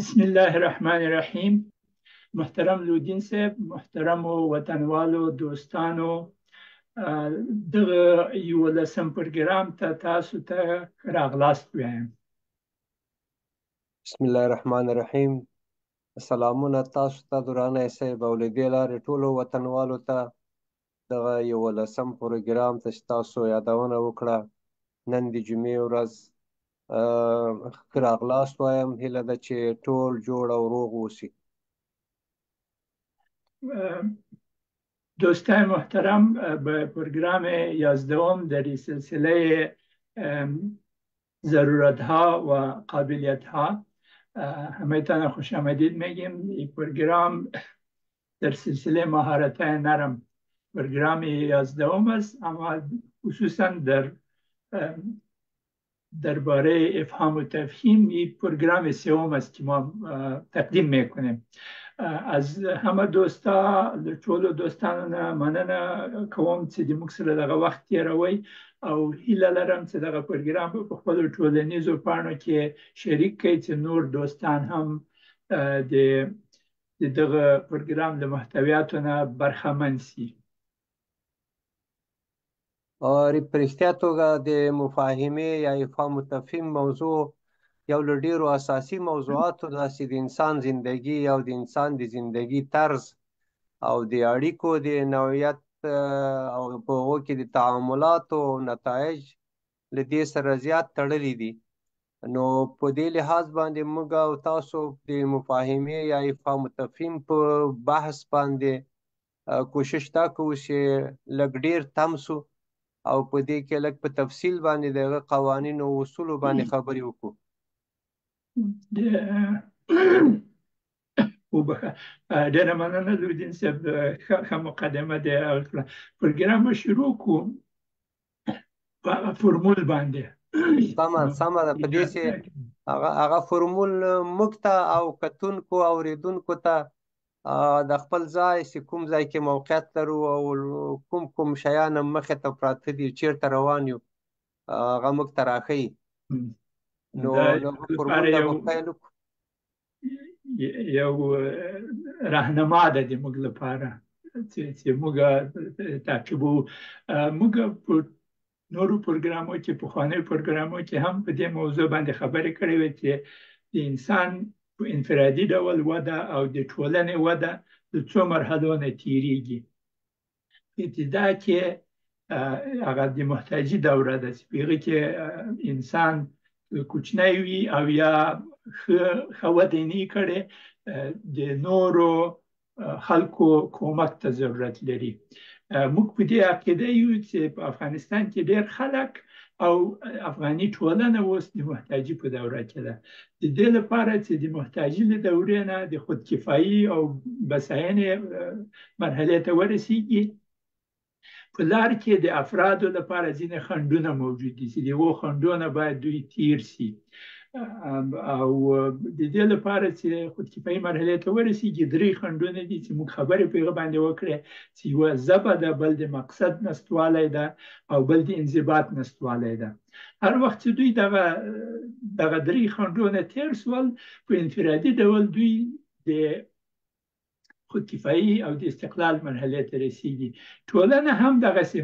بسم الله الرحمن الرحیم. محترم لودین صاحب، محترم وطنوالو دوستانو، دغه 11 پروګرام ته تاسو ته راغلاست وایم. بسم الله الرحمن الرحیم. سلامونه تاسو ته درانه صاحب او له دې لارې ټولو وطنوالو ته دغه 11 پروګرام ته چې تاسو یادونه وکړه. نن د جمعې ورځ ښه راغلاست وایم. هیله ده چې ټول جوړ او روغ اوسي. دوستان محترم، به پروگرام 11 در این سلسله ضرورتها و قابلیتها همه‌تان خوش آمدید میگیم. این پروگرام در سلسله مهارت نرم پروگرام 11 است، اما خصوصا درباره افهام و تفهیم این پروگرام 3 است که ما تقدیم میکنیم. از همه ټولو دوستانو مننه کوم چې د موږ سره دغه وخت تیروي، او هیله لرم چې دغه پروګرام په خپلو ټولنیزو پاڼو کې شریک کړئ چې نور دوستان هم د دغه پروګرام د محتویاتو نه برخمن شي. په رښتیا توګه د مفاهمې یا افهام و تفهیم موضوع یو له ډیرو اساسي موضوعاتو ده چې د انسان زندگی او د انسان د زندگی طرز او د اړیکو د نوعیت او په هغو کې د تعاملاتو او نتایج له دې سره زیات تړلي دي. نو په دې لحاظ باندې موږ او تاسو د مفاهمې یا افهام و تفهیم په بحث باندې کوشش دا کوو چې لږ ډیر تم سو او په دې کې لږ په تفصیل باندې دغه قوانینو او اصولو باندې خبرې وکړو. ډیره مننه لودین صاحب، ښه مقدمه ده. پروګرام شروع کوم په فرمول باندې. سمه ده. په دې چې هغه فرمول موږ ته او کتونکو او اوریدونکو ته د خپل ځای چې کوم ځای کې موقعیت لرو او کوم شیان مخې ته پراته دي، چیرته روان یو، هغه موږ ته راښیي. نو فرمول ته به پیل وکړو. یو راهنما ده د موږ لپاره چې موږ تعقیبو. موږ په نورو پروګرامو کې، پخوانیو پروګرامو کې هم په دې موضوع باندې خبرې کړې وې چې د انسان په انفرادي ډول وده او د ټولنې وده د څو مرحلو نه تیریږي. په ابتدا کې هغه د محتاجي دوره ده چې په هغې کې انسان کوچنی وي او یا ښه وده یې نه کړې، د نورو خلکو کومک ته ضرورت لري. موږ په دې عقیده یو چې په افغانستان کې ډېر خلک او افغاني ټولنه اوس د محتاجي په دوره کې ده. د دې لپاره چې د محتاجي له دورې نه د خودکفایي او بساینې مرحلې ته ورسیږي، په لار کې د افرادو لپاره ځینې خنډونه موجود دي چې د هغو خنډونه باید دوی تیر شي. او د دې لپاره چې خودکفایي مرحلې ته ورسیږي 3 خنډونه دي چې موږ خبرې په هغه باندې وکړې، چې یوه ژبه ده، بل د مقصد نشتوالی ده، او بل د انضباط نشتوالی ده. هر وخت چې دوی دغه 3 خنډونه تیر شول، په انفرادي ډول دوی د خودکفایي او د استقلال مرحلې ته رسیږي. ټولنه هم دغسې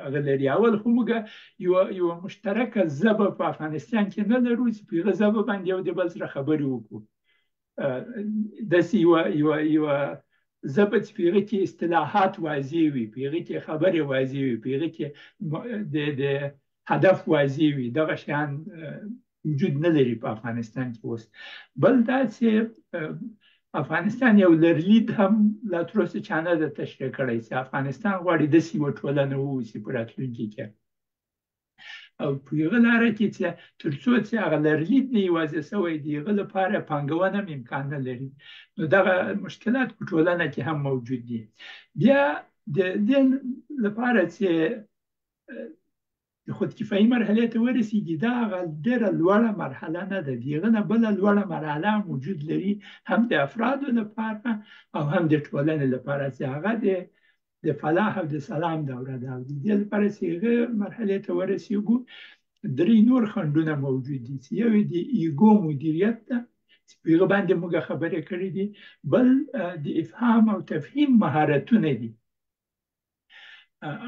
هغه لري. اول خو موږ یوه مشترکه ژبه په افغانستان کې نه لرو چې په هغه ژبه باندې یو د بل سره خبرې وکړو. داسې یوه ژبه چې په هغې کې اصطلاحات واضح وي، په هغې کې خبرې واضح وي، په هغې کې د هدف واضح وي. دغه شیان وجود نه لري په افغانستان کې اوس. بل دا چې افغانستان یو لرلید هم لا تر اوسه چا نه ده تشریح کړی چې افغانستان غواړي داسې یوه ټولنه واوسي په راتلونکي کې. او په هغه لاره کې چې تر څو چې هغه لرلید نه وي واضح شوی، د هغه لپاره پانګونه هم امکان نه لري. نو دغه مشکلات په ټولنه کې هم موجود دي. بیا د دې لپاره چې د خودکفایي مرحلې ته ورسیږي، دا هغه ډېره لوړه مرحله نه ده. د هغه نه بله لوړه مرحله وجود لري، هم د افرادو لپاره او هم د ټولنې لپاره، چې هغه د فلاح او د سلام دوره ده. او د دې لپاره چې هغه مرحلې ته ورسیږو، 3 نور خنډونه موجود دي چې یو یې د ایګو مدیریت ده، په هغه باندې موږ خبرې کړې دي. بل د افهام او تفهیم مهارتونه دي،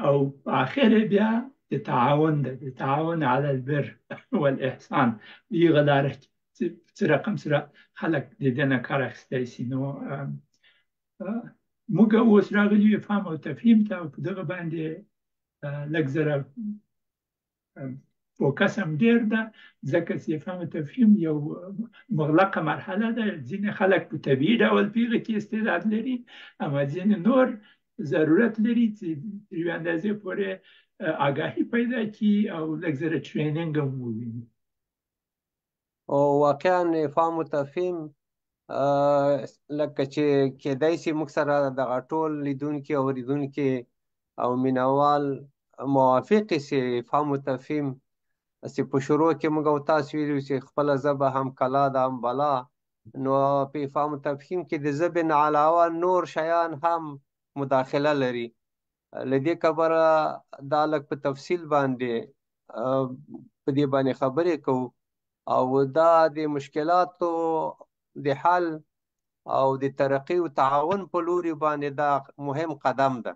او په اخر بیا د تعاون ده، د تعاون علی البر والاحسان. په هغه لاره کې څه رقم سره خلک د دې نه کار اخیستی شي. نو موږ اوس راغلي یو افهام او تفهیم ته، او په دغه باندې لږ زره فوکس هم ډیر ده، ځکه چې افهام او تفهیم یو مغلقه مرحله ده. ځینې خلک په طبیعي ډول په هغه کې استعداد لري، اما ځینې نور ضرورت لري چې تر یوې اندازې پورې آګاهي پیدا کړي او لږ زره ټریننګ هم وویني. او واقعا افهام او تفهیم لکه چې کېدای شي موږ سره دغه ټول لیدونکي او اورېدونکي او مینوال موافق شي افهام او تفهیم چې په شروع کې موږ او تاسو ویلو چې خپله ژبه هم کلا ده هم بلا، نو په افهام او تفهیم کې د ژبې نه علاوه نور شیان هم مداخله لري. له دې کبله دا لږ په تفصیل باندې په دې باندې خبرې کوو، او دا د مشکلاتو د حل او د ترقی او تعاون په لوري باندې دا مهم قدم ده.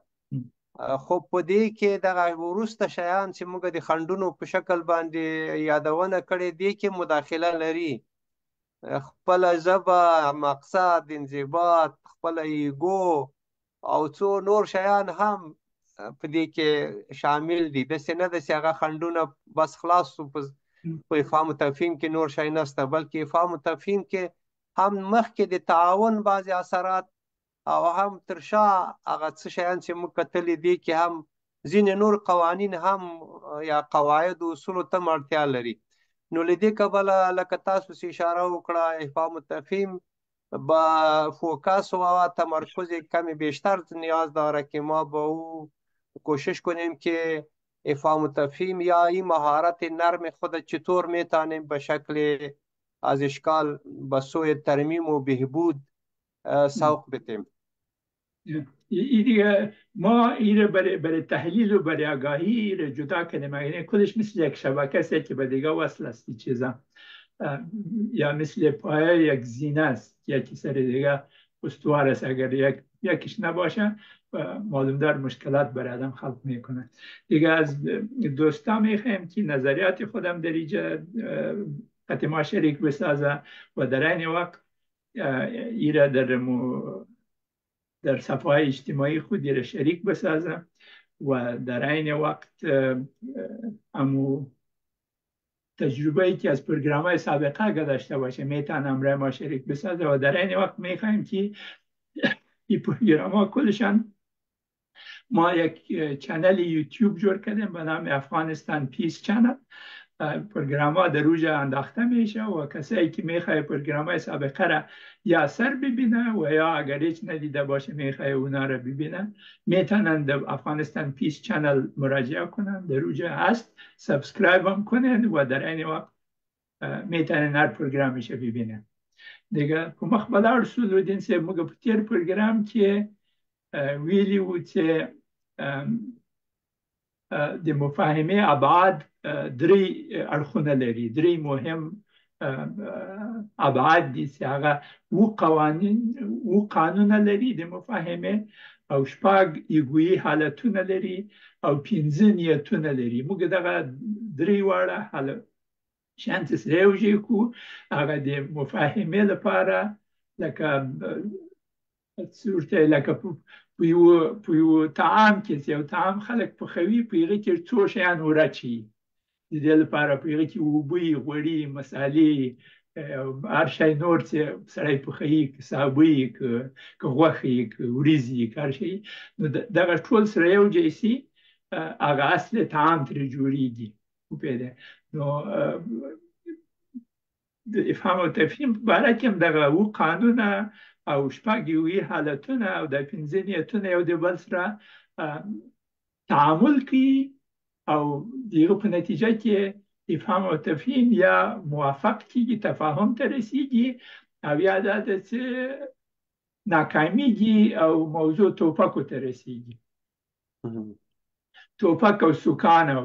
خو په دې کې دغه وروسته شیان چې موږ د خنډونو په شکل باندې یادونه کړې دي کې مداخله لري. خپله ژبه، مقصد، انضباط، خپله ایګو او څو نور شیان هم په دې کې شامل دي. داسې نه ده چې هغه خنډونه بس خلاص شو په افهام او تفهیم کې نور شی نشته، بلکې افهام او تفهیم کې هم مخکې د تعاون بعضې اثرات او هم تر شا هغه څه شیان چې موږ کتلي دي کې هم ځینې نور قوانین هم یا قواعد او اصولو ته هم اړتیا لري. نو له دې کبله لکه تاسو چې اشاره وکړه افهام و تفهیم با فوکس و تمرکز کمی بیشتر نیاز داره که ما با او کوشش کنیم که افهام و تفهیم یا این مهارت نرم خود چطور میتونیم به شکل از اشکال به سوی ترمیم و بهبود سوق بدیم. ما ایره برای تحلیل و برای آگاهی ایره جدا کنیم. یعنی کلش مثل یک شبکه است که به دیگه وصل است این چیزا، یا مثل پایه یک زینه است، یکی سر دیگه استوار است. اگر یکیش نباشه معلوم دار مشکلات برای آدم خلق میکنه. دیگه از دوستا میخوایم که نظریات خودم در اینجا قطع ما شریک بسازه و در این وقت ایره در صفحه اجتماعی خود را شریک بسازم و در عین وقت امو تجربه‌ای که از پروگرام‌های سابقه داشته باشه میتونم را ما شریک بسازم و در عین وقت میخوایم که این پروگرام‌ها کلشان ما یک چنل یوتیوب جور کردیم به نام افغانستان پیس چنل. پروگرام در روژه انداخته میشه و کسایی که میخواه پروگرام های سابقه را یا سر ببینه و یا اگر هیچ ندیده باشه میخواه اونا را ببینه میتونن در افغانستان پیس چنل مراجعه کنن. در روژه هست، سابسکرایب هم کنن و در این وقت میتونن هر پروگرامش ببینن. دیگه کمخ بلا رسول و دین سه مگه پتیر پروگرام که ویلی و چه د مفاهمه ابعاد درې اړخونه لري، درې مهم ابعاد دي چې هغه و قانونه لري د مفاهمه، او شپږ ایګویي حالتونه لري، او 15 نیتونه لري. موږ دغه درې واړه شیان چې سره یوځای کو هغه د مفاهمه لپاره لکه صورت لکه په یو طعام کې یو طعام خلک پخوي، په هغه کې څو شیان ورچي، د دې لپاره په هغه کې اوبه، غوړي، مسالې، هر شی نور چې سړی پخوي، که صابوي، که غوښې، که وریځې، که هر شی، نو دغه ټول سره یوځای شي هغه اصل طعام ترې جوړیږي. وپوهېدې؟ نو د افهام او تفهیم په باره کې هم دغه و قانونه او شپږ ایګویي حالتونه او د 15 نیتونه یو د بل سره تعامل کوي، او دغه په نتیجه کې افهام او تفهیم یا موافق کیږي، تفاهم ته رسیږي، او یا دا چې ناکامیږي او موضوع توپکو ته رسیږي. توپک او سوکان او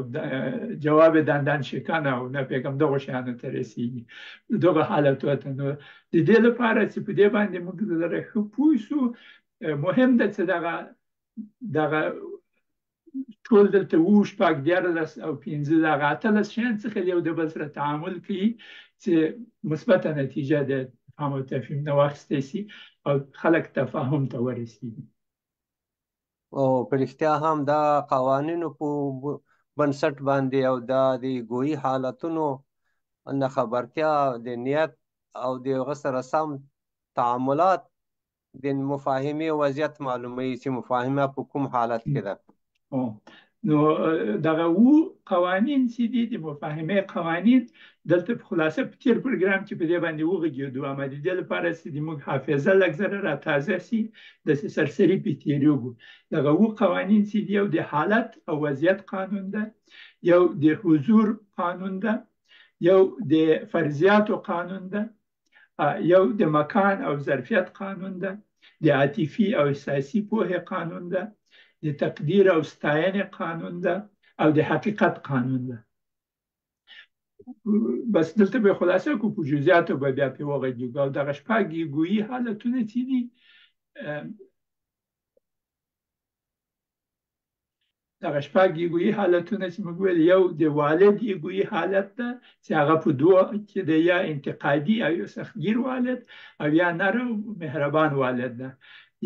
جواب دندان شکن او نه پیغام دغه شیانو ته رسیږي دغه حالتو ته. نو د دې لپاره چې په دې باندې موږ لره ښه پوه شو، مهم ده چې دغه ټول دلته اووه شپږ دیارلس او پنځه دغه اتلس شیان څخه یو د بل سره تعامل کوي چې مثبته نتیجه د فهم او تفهیم نه واخیستی شي او خلک تفاهم ته ورسیږي. او په رښتیا هم دا قوانینو په بنسټ باندې او دا د ګویي حالتونو نه خبرتیا د نیت او د هغه سره سم تعاملات د مفاهمې وضعیت معلوموي چې مفاهمه په کوم حالت کې ده. نو دغه قوانین چې دي د مفاهمې قوانین دلته په خلاصه په تیر پروګرام کې په دې باندې وغږېدو، اما د دې لپاره چې زموږ حافظه لږ ذره را تازه شي داسې سرسري پې تېرېږو. دغه قوانین چې دي، یو د حالت او وضعیت قانون ده، یو د حضور قانون ده، یو د فرضیاتو قانون ده، یو د مکان او ظرفیت قانون ده، د عاطفي او احساسي پوهې قانون ده، د تقدیر او ستاینې قانون ده، او د حقیقت قانون ده. بس دلته به خلاصه کو په جزئیاتو به بیا پې وغږېږو. او دغه شپږ ګویي حالتونه چې دي، دغه شپږ ګویي حالتونه چې موږ ویل، یو د والد ګویي حالت ده چې هغه په دوه کې ده، یا انتقادي او یا سختګیر والد، او یا نرم مهربان والد ده،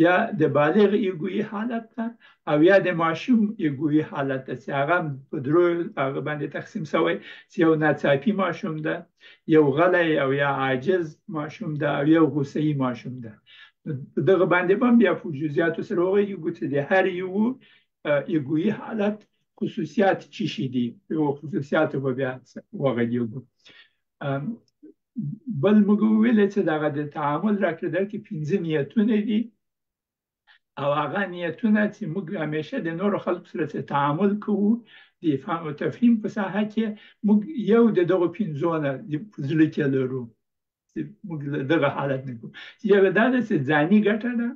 یا د بالغ ګویي حالت ده، او یا د ماشوم ګویي حالت ده چې هغه په درو هغه باندې تقسیم شوی چې یو ناڅاپي ماشوم ده، یو غلی او یا عاجز ماشوم ده، او یو غوسه‌ای ماشوم ده. دغه باندې هم بیا په جزئیاتو سره وغږېږو چې د هر یو ګویي حالت خصوصیات چی شي دي، یو خصوصیاتو به بیا وغږېږو. بل موږ وویل چې دغه د تعامل راکړه درکړې پنځه نیتونه دي، او هغه نیتونه چې موږ همیشه د نورو خلکو سره تعامل کوو د فهم او تفهیم په ساحه کې، موږ یو د دغو پنځو نه په زړه کې لرو چې موږ دغه حالت نه کوو. یو دا ده چې ځاني ګټه ده،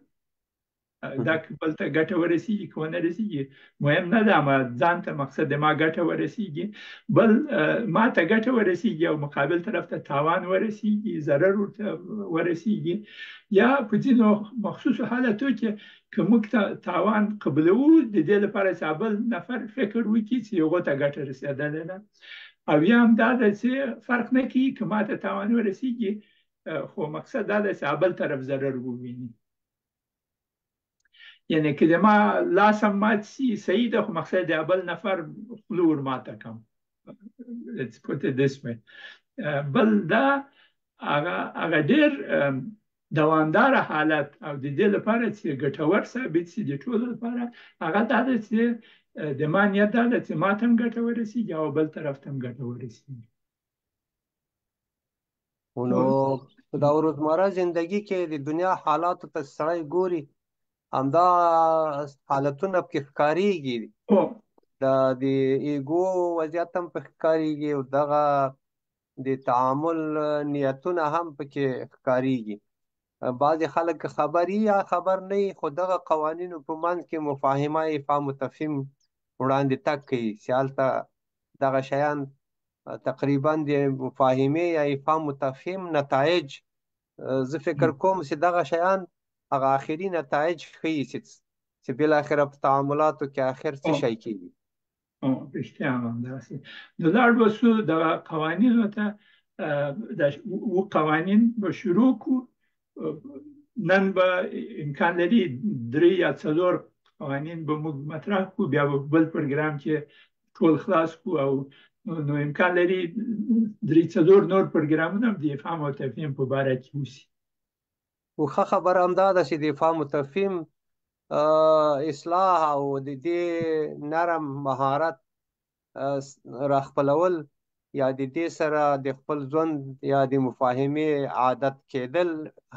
دا بل ته ګټه ورسیږي که ونه رسیږي مهم نه ده، اما ځان ته مقصد د ما ګټه ورسیږي، بل ما ته ګټه ورسیږي او مقابل طرف ته تاوان ورسیږي، ضرر ورته ورسیږي. یا په ځینو مخصوصو حالتو کې که موږ تاوان قبلوو، د دې لپاره چې بل نفر فکر وکړي چې هغو ته ګټه رسېدلې ده، او یا هم دا ده چې فرق نه کوي که ما ته تاوان ورسیږي، خو مقصد دا ده چې بل طرف ضرر وویني. یعنی که د ما لاسم مات سي صحیح ده، خو مقصد د بل نفر خوله ور ماته کړم. Let's put it this way. بل دا هغه ډېر دوامداره حالت او د دې لپاره چې ګټور ثابت شي د ټولو لپاره، هغه دا ده چې د ما نیت دا ده چې ما ته هم ګټه ورسیږي او بل طرف ته هم ګټه ورسیږي. نو په دا روزمره زندگی کې د دنیا حالاتو ته سړی ګوري، همدا حالتونه پکې ښکارېږي، د ایګو وضعیت هم پکې ښکارېږي، او دغه د تعامل نیتونه هم پکې ښکارېږي. بعضې خلک خبر یا خبر نه وي، خو دغه قوانینو په منځ کې مفاهمه یې فهم و تفهیم وړاندې تګ کوي چې هلته دغه شیان تقریبا د مفاهمې یا فهم و تفهیم نتایج، زه فکر کوم چې دغه شیان هغه آخري نتایج ښیي چې بالاخره په تعاملاتو کې آخر څه شی کېږي. رښتیا همداسې. نو لاړ به سو دغه قوانینو ته، قوانین به شروع کړو. نن به امکان لري 3 یا 4 قوانین به موږ مطرح کړو، بیا به بل پروګرام کې ټول خلاص کړو، او نو امکان لري 3-4 نور پروګرامونه د فهم او تفهیم په باره کې وشي. خو ښه خبره همدا ده چې د فهم و تفهیم اصلاح او د دې نرم مهارت راخپلول، یا د دې سره د خپل ژوند یا د مفاهمې عادت کېدل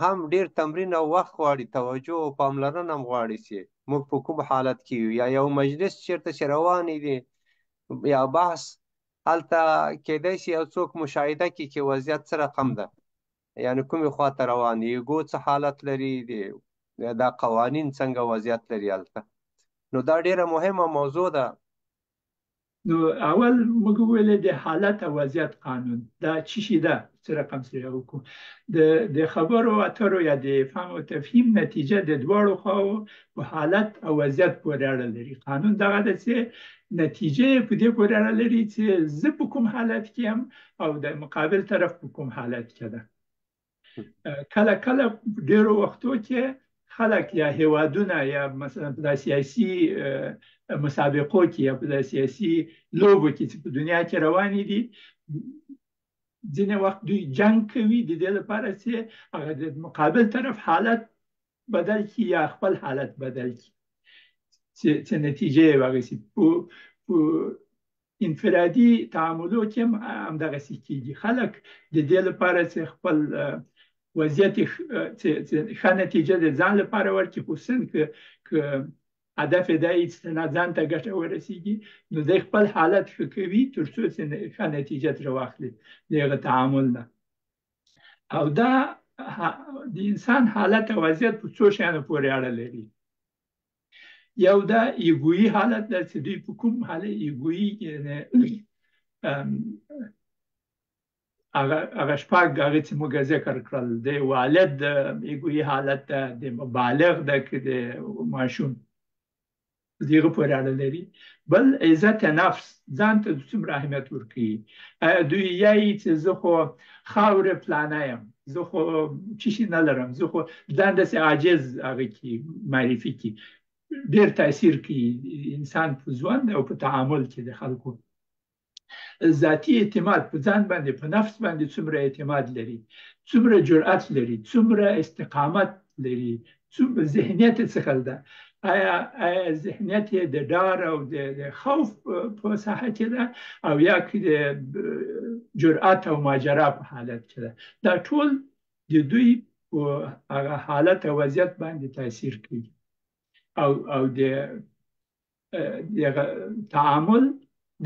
هم ډېر تمرین او وخت غواړي، توجه او پاملرنه هم غواړي چې موږ په کوم حالت کې یو، یا یو مجلس چېرته چې روانې دي یا بحث، هلته کېدای شي یو څوک مشاهده کړي چې وضعیت څه رقم ده، یعنې کومې خواته روان دي، ایګو څه حالت لري، دا قوانین څنګه وضعیت لري هلته. نو دا ډېره مهمه موضوع ده نو اول موږ ویل د حالت او وضعیت قانون دا چی شي ده څه رقم سره وکړو د خبرو اترو یا د فهم او تفهیم نتیجه د دواړو خواو په حالت او وضعیت پورې اړه لري قانون دغه ده چې نتیجه په دې پورې اړه لري چې زه په کوم حالت کې یم او د مقابل طرف په کوم حالت کې ده کله کله ډیرو وختو کې خلک یا هیوادونه یا مثلا په سیاسي مسابقو کې یا په سیاسي لوبو کې چې په دنیا کې روانې دي ځینې وخت دوی جنگ کوي د دې لپاره چې هغه د مقابل طرف حالت بدل کړي یا خپل حالت بدل کړي چې نتیجه یې واخیستي په انفرادي تعاملو کې هم همدغسې کېږي خلک د دې لپاره چې خپل وضعیت ښه نتیجه د ځان لپاره ورکړي خصوصا که هدف دا یې چې ځان ته ګټه ورسیږي نو دی خپل حالت ښه کوي تر څو چې ښه نتیجه ترې واخلي د هغه تعامل نه او دا د انسان حالت او وضعیت په څو شیانو پورې اړه لري یو دا ایګویي حالت ده چې دوی په کوم حالت ایګویي هغه شپږ هغه چې موږ ذکر کړل د والد ایګویي حالت ده د بالغ ده که د ماشوم دغه پورې اړه لري بل عزت نفس ځان ته څومره اهمیت ورکوي دوی یایي چې زه خو خاورې پلانه یم زه خو څه شي نه لرم زه خو ځان داسې عاجز هغه کې معرفي کړي ډېر تاثیر کوي انسان په ژوند او په تعامل کې د خلکو ذاتي اعتماد په ځان باندې په نفس باندې څومره اعتماد لري څومره جرأت لري څومره استقامت لري څومره ذهنیت څه ده آیا ذهنیت یې د ډار او د خوف په ساحه کې ده او یا که د جرأت او ماجرا په حالت کې ده دا ټول د دوی په هغه حالت او وضعیت باندې تاثیر کوي او د تعامل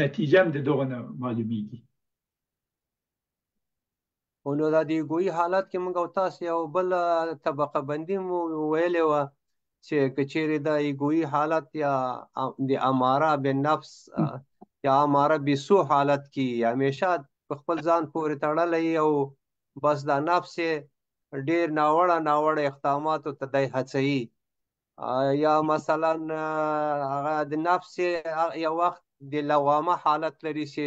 نتیجه هم د دغه نه معلومیږي نو دا د ایګویي حالت کې موږ او تاسو یو بل طبقه بندي مو ویلې وه چې که چیرې د ایګویي حالت یا د اماره بالنفس یا اماره بالسوء حالت کې همیشه په خپل ځان پورې تړلی او بس دا نفس ډېر ناوړه اقداماتو ته دی هڅوي یا مثلا هغه د نفس یو وخت د لوامه حالت لري چې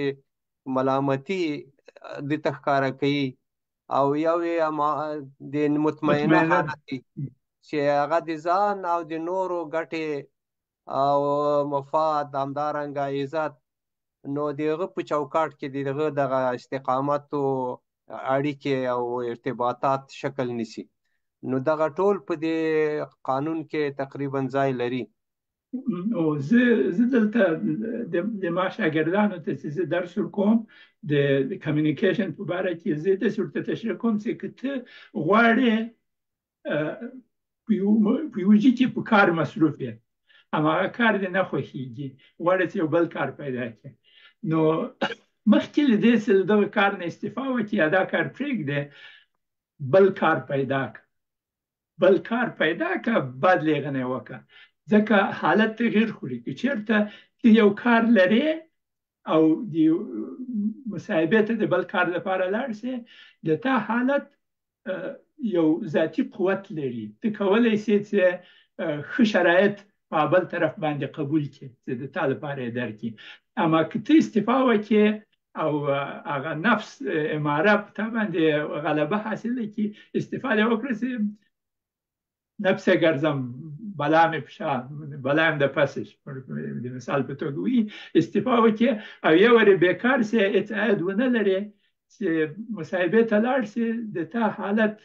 ملامتي د تخکاره کوي او یو د مطمئنه حالت دی چې هغه د ځان او د نورو ګټې او مفاد همدارنګه عزت نو دغه په چوکاټ کې دغه دغه استقامت او اړیکې او ارتباطات شکل نیسي نو دغه ټول په دې قانون کې تقریبا ځای لري او زه دلته د ما شاګردانو ته چې زه درس ورکوم د کمیونیکیشن په باره کې زه داسې ورته تشریح کوم چې که ته غواړې په یوه کې په کار مصروف یې اما هغه کار دې نه خوښېږي غواړې چې یو بل کار پیدا کړې نو مخکې له دې چې له دغه کار نه استعفا وکړې یا دا کار پرېږدې بل کار پیدا کړه بل کار پیدا کړه بعد له هغه نه وکړه ځکه حالت تغییر خوري که چېرته ته یو کار لرې او د مصاحبې ته د بل کار لپاره لاړ شې د تا حالت یو ذاتي قوت لري ته کولی شې چې ښه شرایط په بل طرف باندې قبول کړي چې د تا لپاره یې درکړي اما که ته استعفا وکړې او هغه نفس اماره په تا باندې غلبه حاصله کړي استعفا دې وکړه چې نفس ګرځم بلا مې په شا بلا هم د پسش د مثال په توګه وي استعفا وکړې او یو وارې بیکار شې هېڅ عاید ونه لرې چې مصاحبې ته لاړ شې د تا حالت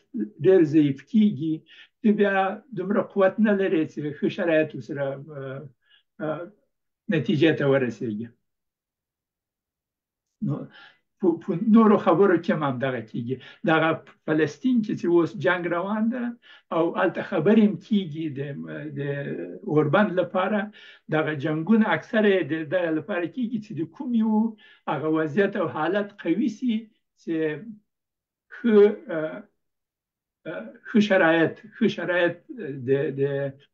ډېر ضعیف کېږي ته بیا دومره قوت نه لرې چې ښه شرایطو سره نتیجې ته ورسېږي نو په نورو خبرو کې هم همدغه کېږي دغه فلسطین کې چې اوس جنګ روان ده او هلته خبرې هم کېږي د اوربند لپاره دغه جنګونه اکثره د دغه لپاره کېږي چې د کوم یو هغه وضعیت او حالت قوي سي چې ښه شرایط د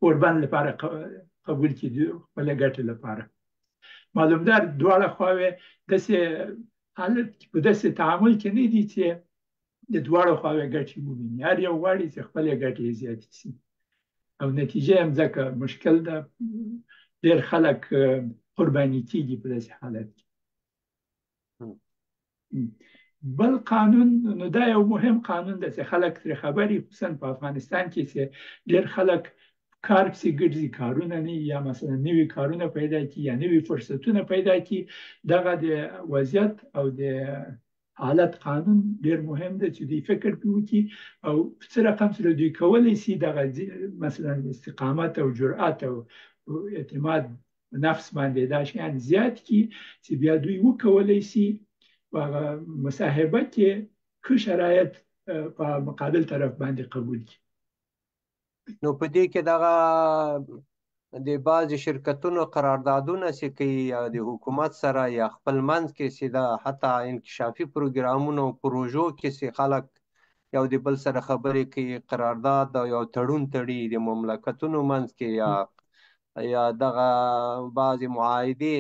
اوربند لپاره قبول کړي د خپلې ګټې لپاره معلومدار دواړه خواوې داسې حالت په داسې تعامل کې نه دي چې د دواړو خواوې ګټې وویني. هر یو غواړي چې خپلې ګټې زیاتې شي او نتیجه هم ځکه مشکل ده. ډېر خلک قرباني کېږي په داسې حالت کې. بل قانون، نو دا یو مهم قانون ده چې خلک ترې خبري، خصوصا په افغانستان کې چې ډېر خلک کار پسې ګرځي، کارونه نه یا مثلا نوي کارونه پیدا کی یا نوي فرصتونه پیدا کی. دغه د وضعیت او د حالت قانون ډېر مهم دی چې دوی فکر وکړي او څه رقم سره دوی کولی شي دغه مثلا استقامت او جرأت او اعتماد نفس باندې دا شیان زیات کی چې بیا دوی وکولی شي په مصاحبه کې ښه شرایط په مقابل طرف باندې قبول کړي. نو په دې کې دغه د بعضې شرکتونو قراردادونه چې کوي یا د حکومت سره یا خپل منځ کې چې دا حتی انکشافي پروګرامونو پروژو کې چې خلک یو د بل سره خبرې کوي، قرارداد او یو تړون تړي د مملکتونو منځ کې یا دغه بعضې معاهدې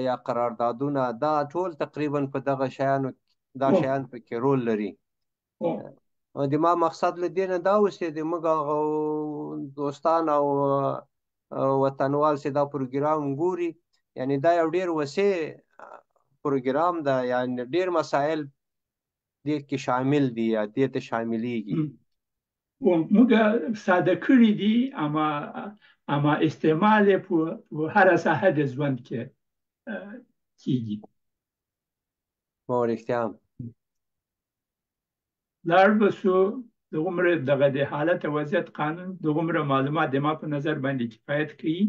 یا قراردادونه، دا ټول تقریبا په دغه شیانو دا شیان پکې رول لري. د ما مقصد له دې نه دا اوس چې د موږ دوستان او وطنوال چې دا پروګرام ګوري، یعنی دا یو ډېر وسیع پروګرام ده، یعنی ډېر مسایل دې کې شامل دي یا دې ته شاملیږي. موږ ساده کړي دي اما استعمال یې په هره ساحه د ژوند کې کیږي. رښتیا لاړ به سو دغومره دغه د حالت وضعیت قانون دغومره معلومات د ما په نظر باندې کفایت کوي.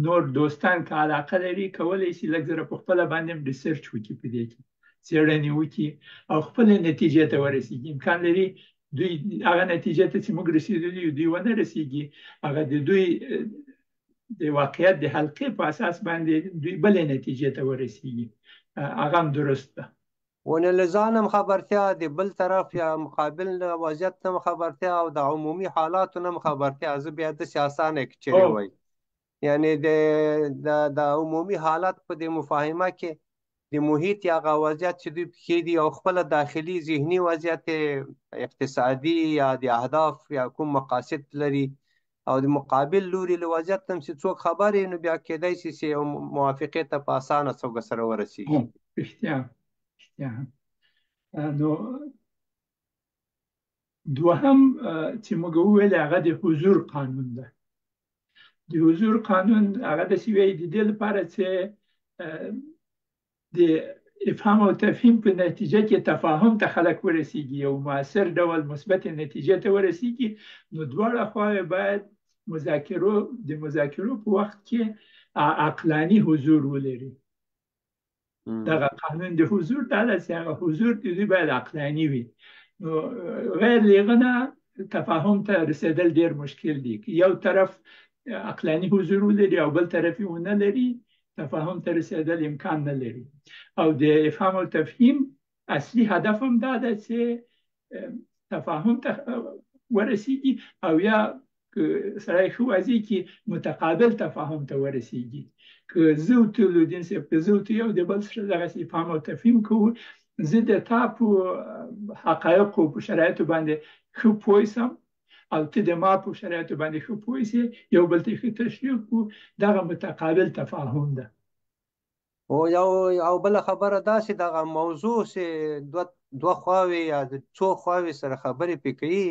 نور دوستان که علاقه لري کولی شي لږ زره په خپله باندې هم ریسرچ وکړي، په دې کې څېړنې وکړي او خپلې نتیجې ته ورسېږي. امکان لري دوی هغه نتیجې ته چې موږ رسېدلي یو دوی ونه رسېږي، هغه د دوی د واقعیت د حلقې په اساس باندې دوی بلې نتیجې ته ورسېږي. هغه هم درست ده. ونه له ځان هم خبرتیا، د بل طرف یا مقابل وضعیت هم خبرتیا او د عمومي حالاتو هم خبرتیا. زه بیا داسې اسانه کچرې وای، یعنی د عمومي حالت په د مفاهمه کې د محیط یا هغه وضعیت چې دوی پکې دي او خپله داخلي ذهني وضعیت اقتصادي یا د اهداف یا کوم مقاصد لري او د مقابل لوري له وضعیت هم چې څوک خبرې، نو بیا کېدای شي چې موافقې ته په اسانه توګه سره ورسېږي. رښتیا. نو دوهم چې موږ وویل هغه د حضور قانون ده. د حضور قانون هغه داسې وایي د دې لپاره چې د افهام او تفهیم په نتیجه کې تفاهم ته خلک ورسیږي او مؤثر ډول مثبت نتیجه ته ورسیږي. نو دواړه خواوې باید د مذاکرو په وخت کې عقلاني حضور ولري. دغه قانون د حضور دا ده چې هغه حضور د دوی باید عقلاني وي. نو غیر له هغه نه تفاهم ته رسېدل ډېر مشکل دي. یو طرف عقلاني حضور ولري او بل طرف یې ونه لري، تفاهم ته رسېدل امکان نه لري. او د افهام او تفهیم اصلي هدف هم دا ده چې تفاهم ته ورسیږي او یا سړی ښه واضح کړي متقابل تفاهم ته ورسیږي. که زه او ته لودین صاحب، که زه او ته یو د بل سره دغسې افهام او تفهیم کوو، زه د تا په حقایقو په شرایطو باندې ښه پوه شم او ته د ما په شرایطو باندې ښه پوه شې، یو بل ته ښه تشریح کړو، دغه متقابل تفاهم ده. او بله خبره دا چې دغه موضوع چې دوه خواوې یا څو خواوې سره خبرې پې کوي،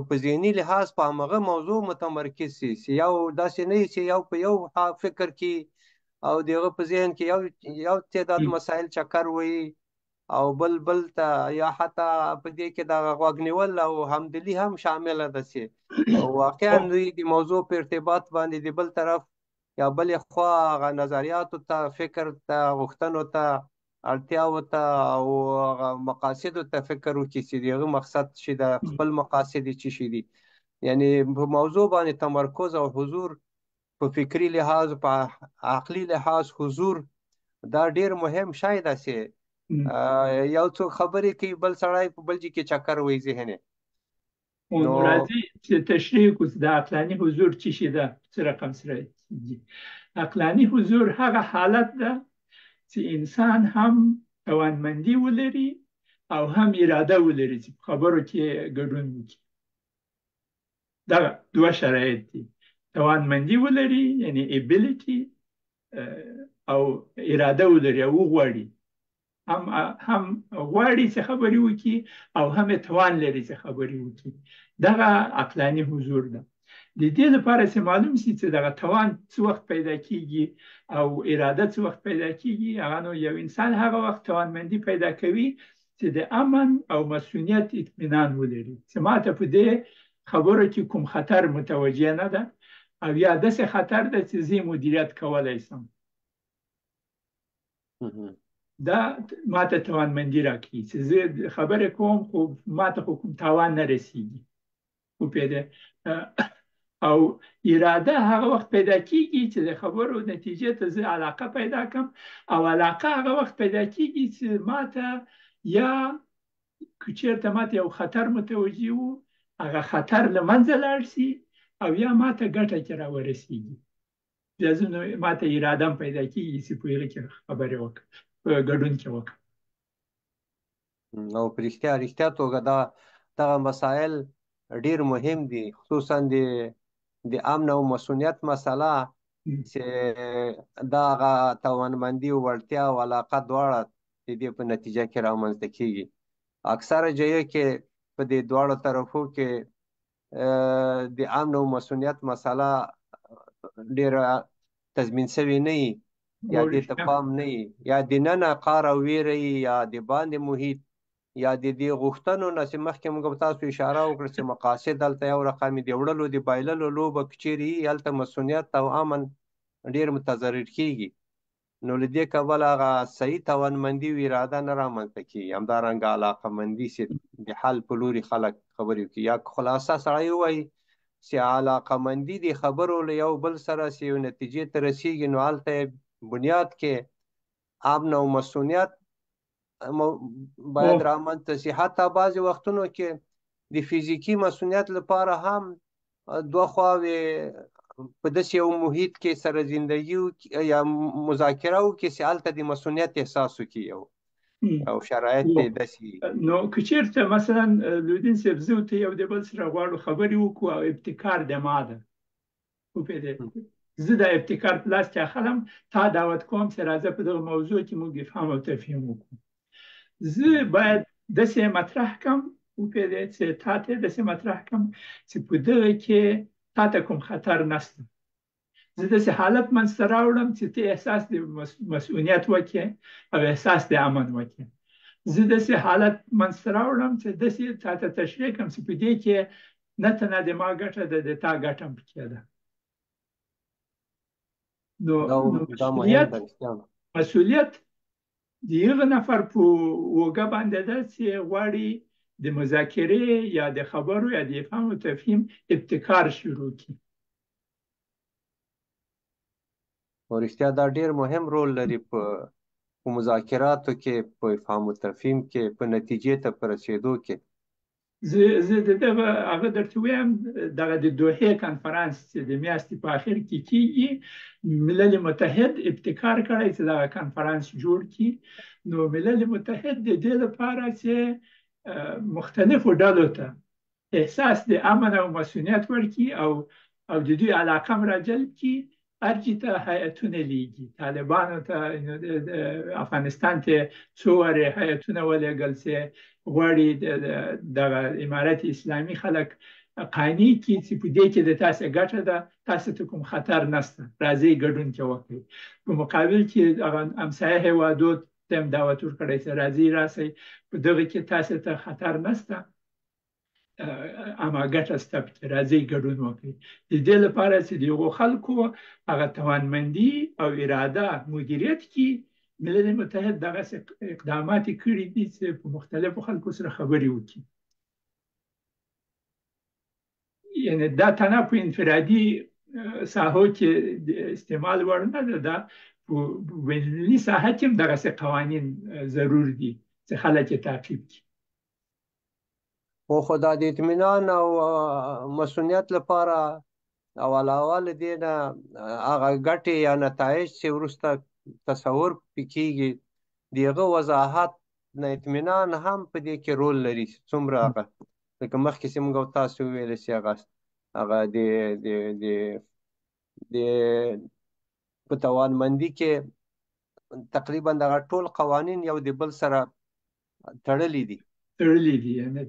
په ذهني لحاظ په همغه موضوع متمرکز شي، چې یو داسې نه وي چې یو په یو فکر کې او د هغه په ذهن کې یو تعداد مسایل چکر وي او بل ته یا حتی په دې کې د غوږ نیول او همدلي هم شامله ده چې واقعا دوی د موضوع په ارتباط باندې د بل طرف یا بلې خوا هغه نظریاتو ته، فکر ته، غوښتنو ته، اړتیاو ته او مقاصدو ته فکر وکړي چې د هغه مقصد چې د خپل مقاصد یې څه شي دي. یعنی په موضوع باندې تمرکز او حضور په فکري لحاظ، په عقلي لحاظ حضور دا ډېر مهم شی ده چې یو څوک خبرې کوي بل سړی په بل ځای کې چکر وایي ذهني. راځي چې تشریح کړو د عقلاني حضور څه شی ده، څه رقم سره کېږي. عقلاني حضور هغه حالت ده چې انسان هم توانمندي ولري او هم اراده ولري چې په خبرو کې ګډون وکړي. دا دوه شرایط دي، توانمندي ولري یعنی ابیلیټي او اراده ولري او وغواړي، هم غواړي چې خبرې وکړي او هم توان لري چې خبرې وکړي. دغه عقلاني حضور ده. د دې لپاره چې معلوم شي چې دغه توان څه وخت پیدا کیږي او اراده څه وخت پیدا کیږي، هغه نو یو انسان هغه وخت توانمندي پیدا کوي چې د امن او مسؤلیت اطمینان ولري چې ماته په دې خبرو کې کوم خطر متوجه نه ده او یا داسې خطر ده چې زه مدیریت کولی شم. دا ماته توانمندي راکړي چې زه خبرې کوم خو ماته خو کوم تاوان نه رسیږي. او اراده هغه وخت پیدا کیږي چې د خبرو نتیجې ته زه علاقه پیدا کړم، او علاقه هغه وخت پیدا کیږي چې ماته یا که چېرته ماته یو خطر متوجه و هغه خطر له منځه لاړ شي او یا ماته ګټه کې راورسیږي. بیا زه نو ماته اراده هم پیدا کیږي چې په هغه کې خبرې وکړم، په ګډون کې وکړم. او په رښتیا توګه دغه مسایل ډیر مهم دي، خصوصا د امن او مسؤلیت مسله چې دغه توانمندي او وړتیا او علاقه دواړه د دې په نتیجه کې رامنځته کیږي. اکثره ځایو کې په دې دواړو طرفو کې د امن او مسؤلیت مسله ډیره تضمین شوې نه وي، یا دې ته پام نه وي، یا دننه قهر او ویره یا د باندې محیط یا د دې غوښتنو نه چې مخکې موږ تاسو اشاره وکړه چې مقاصد دلته یو رقم د وړلو د بایللو لوبه که چیرې وي هلته مسؤلیت او امن ډیر متضرر کیږي. نو له دې کبله هغه صحیح توانمندي او اراده نه رامنځته کیږي. همدارنګه علاقمندي چې د حل په لوري خلک خبرې وکړي، یا خلاصه سړی ووایي چې علاقمندي د خبرو له یو بل سره چې یو نتیجې ته رسیږي، نو هلته بنیاد کې امن او مسؤلیت باید رامنځته شي. حتی بعضې وختونو کې د فزیکي مسؤلیت لپاره هم دوه خواوې په داسې یو محیط کې سره زندگی یا مذاکره وکړي چې هلته د مسؤلیت احساس وکړي او شرایط یې داسې. نو که چېرته مثلا لودین صاحب زه ته یو د بل سره غواړو خبرې وکړو او ابتکار د ما ده، وپوهېدې، زه د ابتکار په لاس کې اخلم، تا دعوت کوم چې راځه په دغه موضوع کې موږ افهام او تفهیم وکړو. زه باید داسې مطرح کړم، وپوهېدې، چې تا ته داسې مطرح کړم چې په دغه کې تا ته کوم خطر نشته. زه داسې حالت منځته راوړم چې ته احساس د مسؤلیت وکړې او احساس د امن وکړې. زه داسې حالت منځته راوړم چې داسې تا ته تشریح کړم چې په دې کې نه تنه د ما ګټه ده، د تا ګټه هم پکې ده. نو مسؤلیت د هغه نفر په اوږه باندې ده چې غواړي د مذاکرې یا د خبرو یا د افهام او تفهیم ابتکار شروع کړي. او رښتیا دا ډیر مهم رول لري په مذاکراتو کې، په افهام او تفهیم کې، په نتیجې ته په رسېدو کې. زه دغه هغه درته وایم، دغه د دوحې کنفرانس چې د میاشتې په اخر کې کیږي، ملل متحد ابتکار کړی چې دغه کنفرانس جوړ کړي. نو ملل متحد د دې لپاره چې مختلفو ډلو ته احساس د امن او مسؤلیت ورکړي او د دوی علاقه هم راجلب کړي، ارجې ته هیئتونه لیږي. طالبانو ته افغانستان ته څو وارې هیئتونه ولېږل چې غواړي دغه امارت اسلامي خلک قانع کړي چې په دې کې د تاسې ګټه ده، تاسې ته کوم خطر نشته، راځئ ګډون کې وکړئ. په مقابل کې همسایه هېوادو ته هم دعوت ورکړی چې راځئ راسئ، په دغه کې تاسې ته خطر نشته، اما ګټه شته پکې، راځئ ګډون وکړئ. د دې لپاره چې د هغو خلکو هغه توانمندي او اراده مدیریت کړي، ملل متحد دغسې اقدامات کړي دي چې په مختلفو خلکو سره خبرې وکړي. یعنې دا تنها په انفرادي ساحو کې د استعمال وړ نه ده، دا په بینالمللي ساحه کې هم دغسې قوانین ضرور دي چې خلک یې تعقیب کړي. خو دا د اطمینان او مسؤلیت لپاره او علاوه له دې نه هغه ګټې یا نتایج چې وروسته تصور پې کېږي د هغه وضاحت نه اطمینان هم په دې کې رول لري څومره هغه لکه مخکې چې موږ تاسو وویل چې هغه د په توانمندي کې تقریبا دغه ټول قوانین یو د بل سره تړلي دي یعنی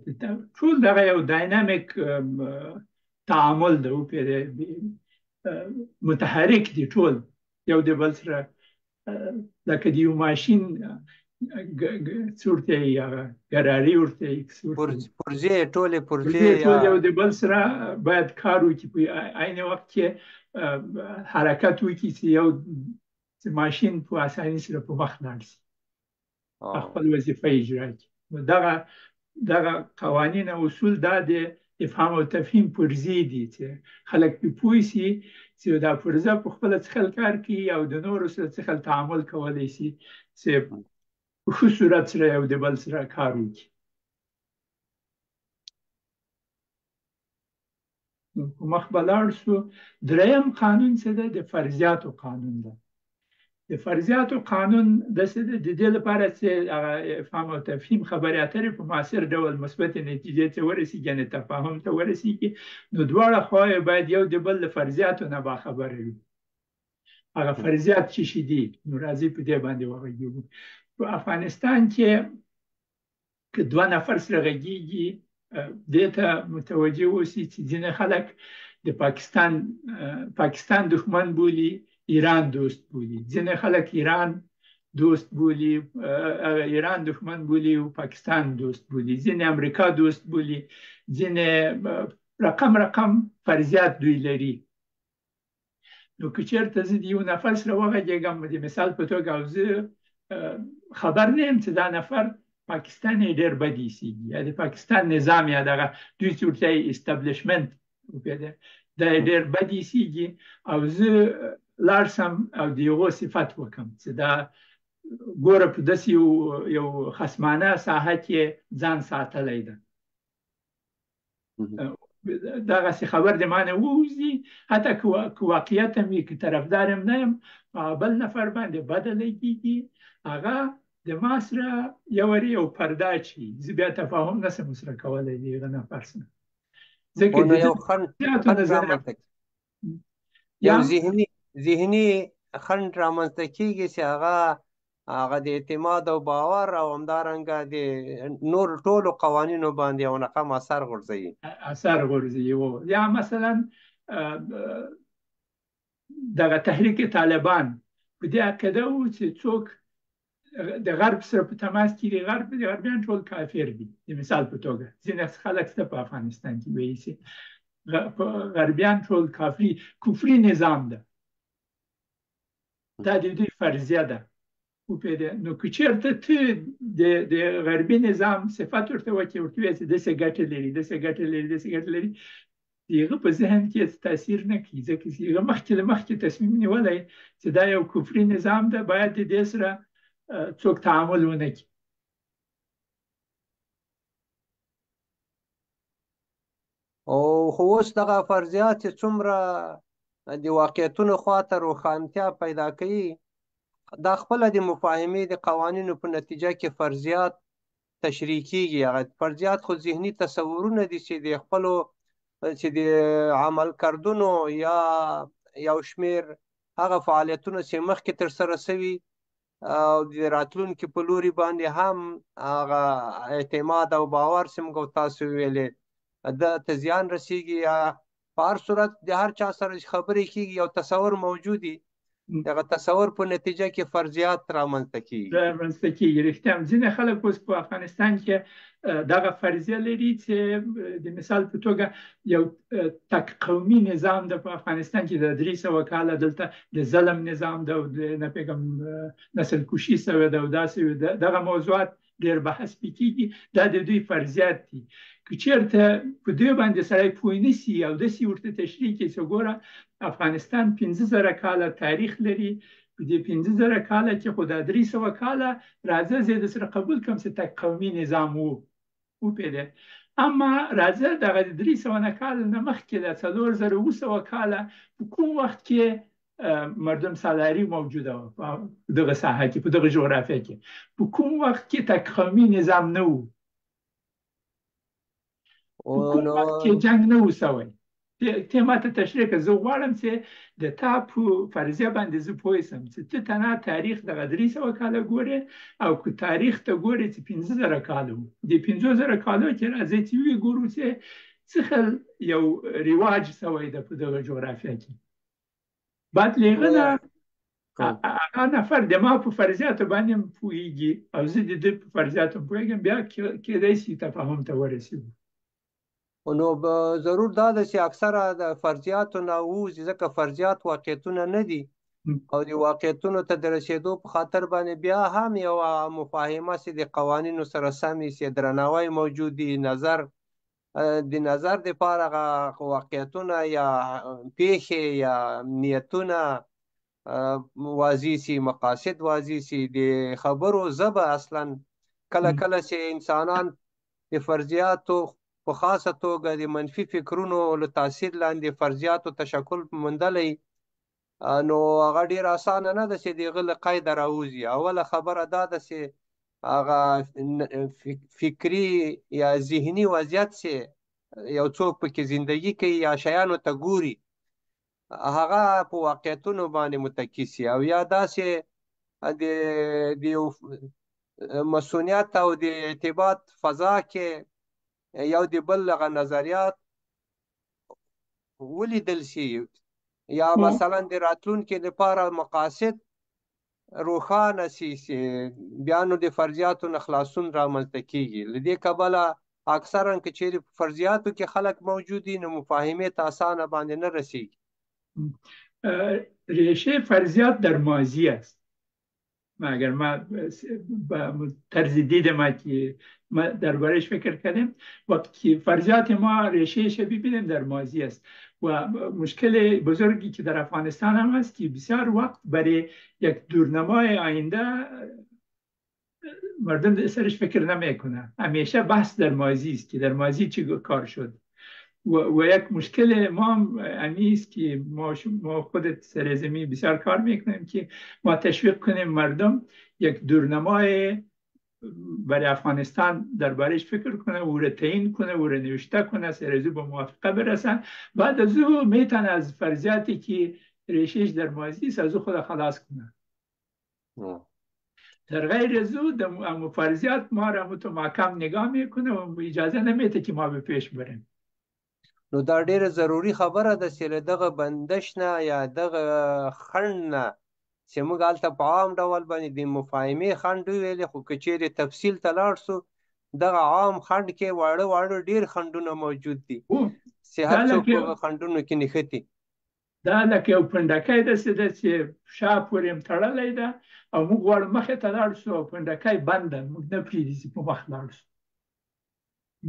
ټول دغه یو داینامیک تعامل ده وپېرې متحرک دي ټول یو د بل سره لکه د یو ماشین څه ورته وایي هغه ګراري ورته وایي پرزې ټولې پرزې ټول یو د بل سره باید کار وکړي په عین وخت کې حرکت وکړي چې یو ماشین په اسانۍ سره په مخ لاړ شي خپل وظیفه اجرا کړي نو دغه قوانین او اصول دا د افهام او تفهیم پرزې دي چې خلک پې پوه شي چې دا پرزه په خپله څه خل کار کوي او د نورو سره څه خل تعامل کولی شي چې په ښه صورت سره یو د بل سره کار وکړي په مخ به لاړ شو دریم قانون څه ده د فرضیاتو قانون ده د فرضیاتو قانون داسې ده د دې لپاره چې هغه افهام او تفهیم خبرې اترې په مؤثر ډول مثبتې نتیجې ته ورسېږي یعنې تفاهم ته ورسېږي نو دواړه خواوې باید یو د بل د فرضیاتو نه باخبره وي هغه فرضیات څه شي دي نو راځئ په دې باندې وغږېږو په افغانستان کې که دوه نفر سره غږېږي دې ته متوجه اوسئ چې ځینې خلک د پاکستان دښمن بولي ایران دوست بولي ځینې خلک ایران دوست بولي ایران دښمن بولي او پاکستان دوست بولي ځینې امریکا دوست بولي ځینې رقم فرضیات دوی لري نو که چېرته زه د یو نفر سره وغږېږم د مثال په توګه او زه خبر نه یم چې دا نفر پاکستان یې ډېر بد ایسېږي یا د پاکستان نظام یا دغه دوی چې ورته یې اسټابلیشمنټ دا یې ډېر بد ایسېږي او زه لاړ شم او د هغو صفت وکړم چې دا ګوره په داسې یو خصمانه ساحه کې ځان ساتلی ده دغسې خبر د مانه ووځي حتی که واقعیت هم وي که طرفدار هم نه یم بل نفر باندې بده لګېږي هغه د ما سره یو پرده اچوي زه بیا تفاهم نشم ورسره کولی د هغه نفر سره ځکه یو ذهني خنډ رامنځته کېږي چې هغه د اعتماد او باور او همدارنګه د نور ټولو قوانینو باندې یو نقم اثر غورځوي یا مثلا دغه تحریک طالبان په دې عقیده وو چې څوک د غرب سره په تماس کې دي غربیان ټول کافر دي د مثال په توګه ځینې خلک شته په افغانستان کې وایي چې غربیان ټول کفري نظام ده دا د دوی فرضیه ده نو که چېرته ته د غربي نظام صفت ورته وکړې ورته وایې چې داسې ګټې لري د هغه په ذهن کې تاثیر نه کوي ځکه چې هغه مخکې تصمیم نیولی چې دا یو کفري نظام ده باید د دې سره څوک تعامل ونه کړي او خو اوس دغه فرضیات چې څومره د واقعیتونو خواته روښانتیا پیدا کوي دا خپله د مفاهمې د قوانینو په نتیجه کې فرضیات تشریح کېږي هغه فرضیات خو ذهني تصورونه دي چې د خپلو چې د عمل کردنو یا یو شمېر هغه فعالیتونه چې مخکې ترسره سوي او د راتلونکي په لوري باندې هم هغه اعتماد او باور چې موږ تاسو ویلې ده ته زیان رسېږي یا په هر صورت د هر چا سره خبرې کېږي یو تصور موجودي دغه تصور په نتیجه کې فرضیات رامنځته کېږي رښتیا ځینې خلک اوس په افغانستان کې دغه فرضیه لري چې د مثال په توګه یو تک قومي نظام ده په افغانستان کې د 300 کاله دلته د ظلم نظام ده او د نه پوهېږم نسل کشي سوې ده او داسې دغه موضوعات ډېر بحث پې کېږي دا د دوی فرضیات دي که چېرته په دوی باندې سړی پوه نه شي او داسې ورته تشریح کړي چې ګوره افغانستان 15,000 کاله تاریخ لري په دې 15,000 کاله کې خو دا 300 کاله راځه زه درسره قبول کړم چې تک قومي نظام وو وپوهېدې اما راځه دغه 300 کال نه مخکې د 4700 کاله په کوم وخت کې مردم سالاري موجوده وه په دغه ساحه کې، په دغه جغرافیه کې، په کوم وخت کې تقویمي نظام نه و، په کوم نو وخت کې جنگ نه و سوی. ته ماته تشریح کړه، زه غواړم چې د تا په فرضیه باندې زه پوه شم چې ته تنها تاریخ دغه 300 کاله ګورې او که تاریخ ته ګورې چې 15,000 کاله و. د 15,000 کالو کې راځي چې وګورو چې څه خل یو رواج سوی ده په دغه جغرافیه کې. بعد لیغنه هغه نفر د ما په فرضیاتو باندې پوهیږي او زه د دې په فرضیاتو پوهیږم، بیا کېدای شي تفاهم ته ورسېږو. نو ضرور دا ده چې اکثره د فرضیاتو نه ووځي، ځکه فرضیات واقعیتونه نه دي او د واقعیتونو ته د رسېدو په خاطر باندې بیا هم یوه مفاهمه چې د قوانینو سره سمې چې درناوی موجود دي، د نظر دپاره هغه واقعیتونه یا پیښې یا نیتونه واضح سي، مقاصد واضح سي، د خبرو ژبه اصلا کله کله چې انسانان د فرضیاتو په خاصه توګه د منفي فکرونو له تاثیر لاندې فرضیاتو تشکل موندلی، نو هغه ډیر اسانه نه ده چې د هغه له قیده راوځي. اوله خبره دا ده چې هغه فکري یا ذهني وضعیت چې یو څوک پکې زندگی کوي یا شیانو ته ګوري، هغه په واقعیتونو باندې متکی سي، او یا داسې د یو مسؤلیت او د ارتباط فضا کې یو د بل هغه نظریات ولیدل شي، یا مثلا د راتلونکي لپاره مقاصد روښانه سي چې بیا نو د فرضیاتو نه خلاصون رامنځته کیږي. له دې کبله اکثرا که چیرې په فرضیاتو کې خلک موجود دي نو مفاهمې ته اسانه باندې نه رسیږي. ریشه فرضیات در ماضی است. اگر ما طرز دید ما که ما دربارش فکر کردیم، وقتی فرضیات ما ریشهش ببینیم در ماضی است و مشکل بزرگی که در افغانستان هم هست که بسیار وقت برای یک دورنمای آینده مردم سرش فکر نمیکنه. همیشه بحث در ماضی است که در ماضی چی کار شد و یک مشکل ما همی است که ما خودت سر زمین بسیار کار میکنیم که ما تشویق کنیم مردم یک دورنمای برای افغانستان دربارش فکر کنه، او را تعیین کنه، او را نوشته کنه، سر ازو به موافقه برسن. بعد از او میتونه از فرضیاتی که ریشهش در ماضی است از او خود خلاص کنه. در غیر از او در فرضیات ما را متماکم نگاه میکنه و اجازه نمیده که ما به پیش بریم. نو دا ډیره ضروري خبره ده چې له دغه بندش نه یا دغه خنډ نه چې موږ هلته په عام ډول باندې د مفاهمې خنډ وویلې، خو که چیرې تفصیل ته لاړ شو دغه عام خنډ کې واړه واړه ډیر خنډونه موجود دي چې هر څوک په هغه خنډونو کې نښتي. دا لکه یو پنډکی داسې ده چې شا پورې هم تړلی ده او موږ غواړو مخې ته لاړ شو او پنډکی بند ده، موږ نه پرېږدي چې په مخ لاړ شو.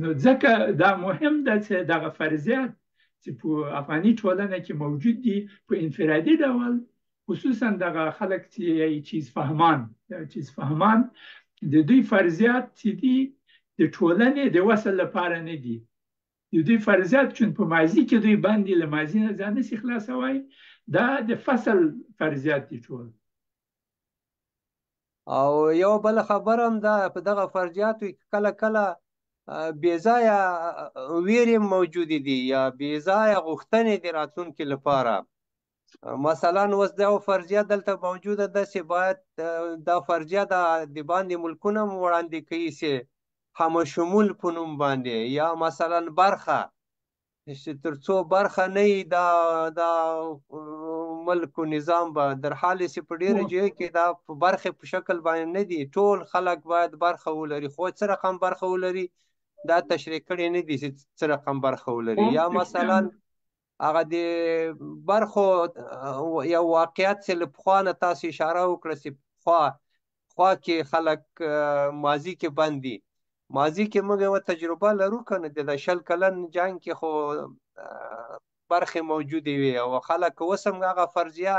نو ځکه دا مهم ده چې دغه فرضیات چې په افغاني ټولنه کې موجود دي په انفرادي ډول، خصوصا دغه خلک چې چیز فهمان د دوی فرضیات چې دي د ټولنې د وصل لپاره نه دي. د دوی فرضیات چون په ماضي کې دوی باندې له ماضي نه ځان نشي خلاصوی، دا د فصل فرضیات دي ټول. او یو بل خبره هم ده په دغه فرضیاتو کله کله بې ځایه ویرې موجودې دي یا بې ځایه غوښتنې د راتلونکي لپاره. مثلا اوس دا فرضیه دلته موجوده ده چې باید دا فرضیه د باندې ملکونه وړاندې کوي چې همه شمول په نوم باندې، یا مثلا برخه چې تر څو برخه نه وي دا ملک و نظام به در حال چې په ډیره ځایو کې دا په برخې په شکل باندې نه دي، ټول خلک باید برخه ولري، خو څه رقم برخه ولري دا تشریح کړي نه دي چې څه رقم برخه ولري. یا مثلا هغه د برخو یو واقعیت چې له پخوا نه تاسو اشاره وکړه چې پخوا کې خلک ماضي کې بند دي. ماضي کې موږ یوه تجربه لرو که نه، د 100 کلن جنګ کې خو برخې موجودې وي او خلک اوس هم هغه فرضیه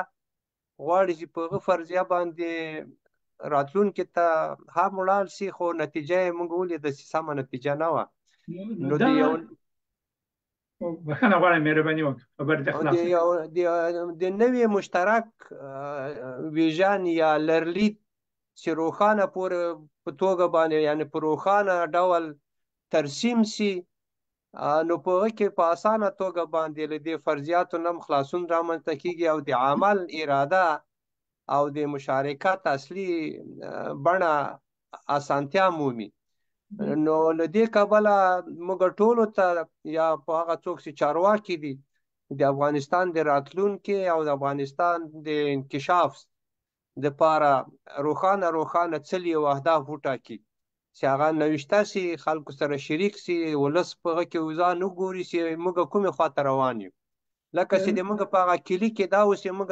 غواړي چې په هغه فرضیه باندې راتلونکي ته هم ولاړ شي، خو نتیجه یې موږ ولیده چې سمه نتیجه نه وه. نو نو د دغه یو بخښنه غواړم، مهرباني وکړه خبر د د خلاصه. یو د نوې مشترک ویژن یا لرلید چې روښانه په توګه باندې، یعنی په روښانه ډول ترسیم سي، نو په هغه کې په اسانه توګه باندې له دې فرضیاتو نه خلاصون رامنځته کیږي او د عمل اراده او د مشارکت اصلي بڼه اسانتیا مومي. نو له دې کبله موږ ټولو ته، یا په هغه څوک چې چارواکي دي، د افغانستان د راتلونکي او د افغانستان د انکشاف دپاره روښانه څلي او اهداف وټاکي چې هغه نوشته سي، خلکو سره شریک سي، ولس په هغه کې ځان وګوري چې موږ کومې خواته روان یو. لکه چې د موږ په هغه کلي کې دا اوس موږ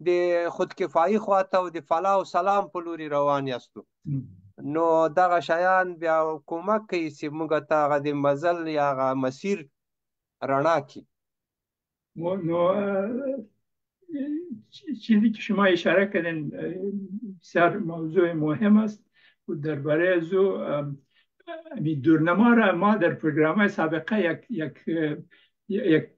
د خودکفایي خواته او د فلاح او سلام په لوري روان یاستو. نو دغه شیان بیا کومک کوي چې موږ ته هغه د مزل یا هغه مسیر رڼا کړي. نو چیزی که شما اشاره کردین بسیار موضوع مهم است و درباره زو دورنما را ما در پروگرام سابقه یک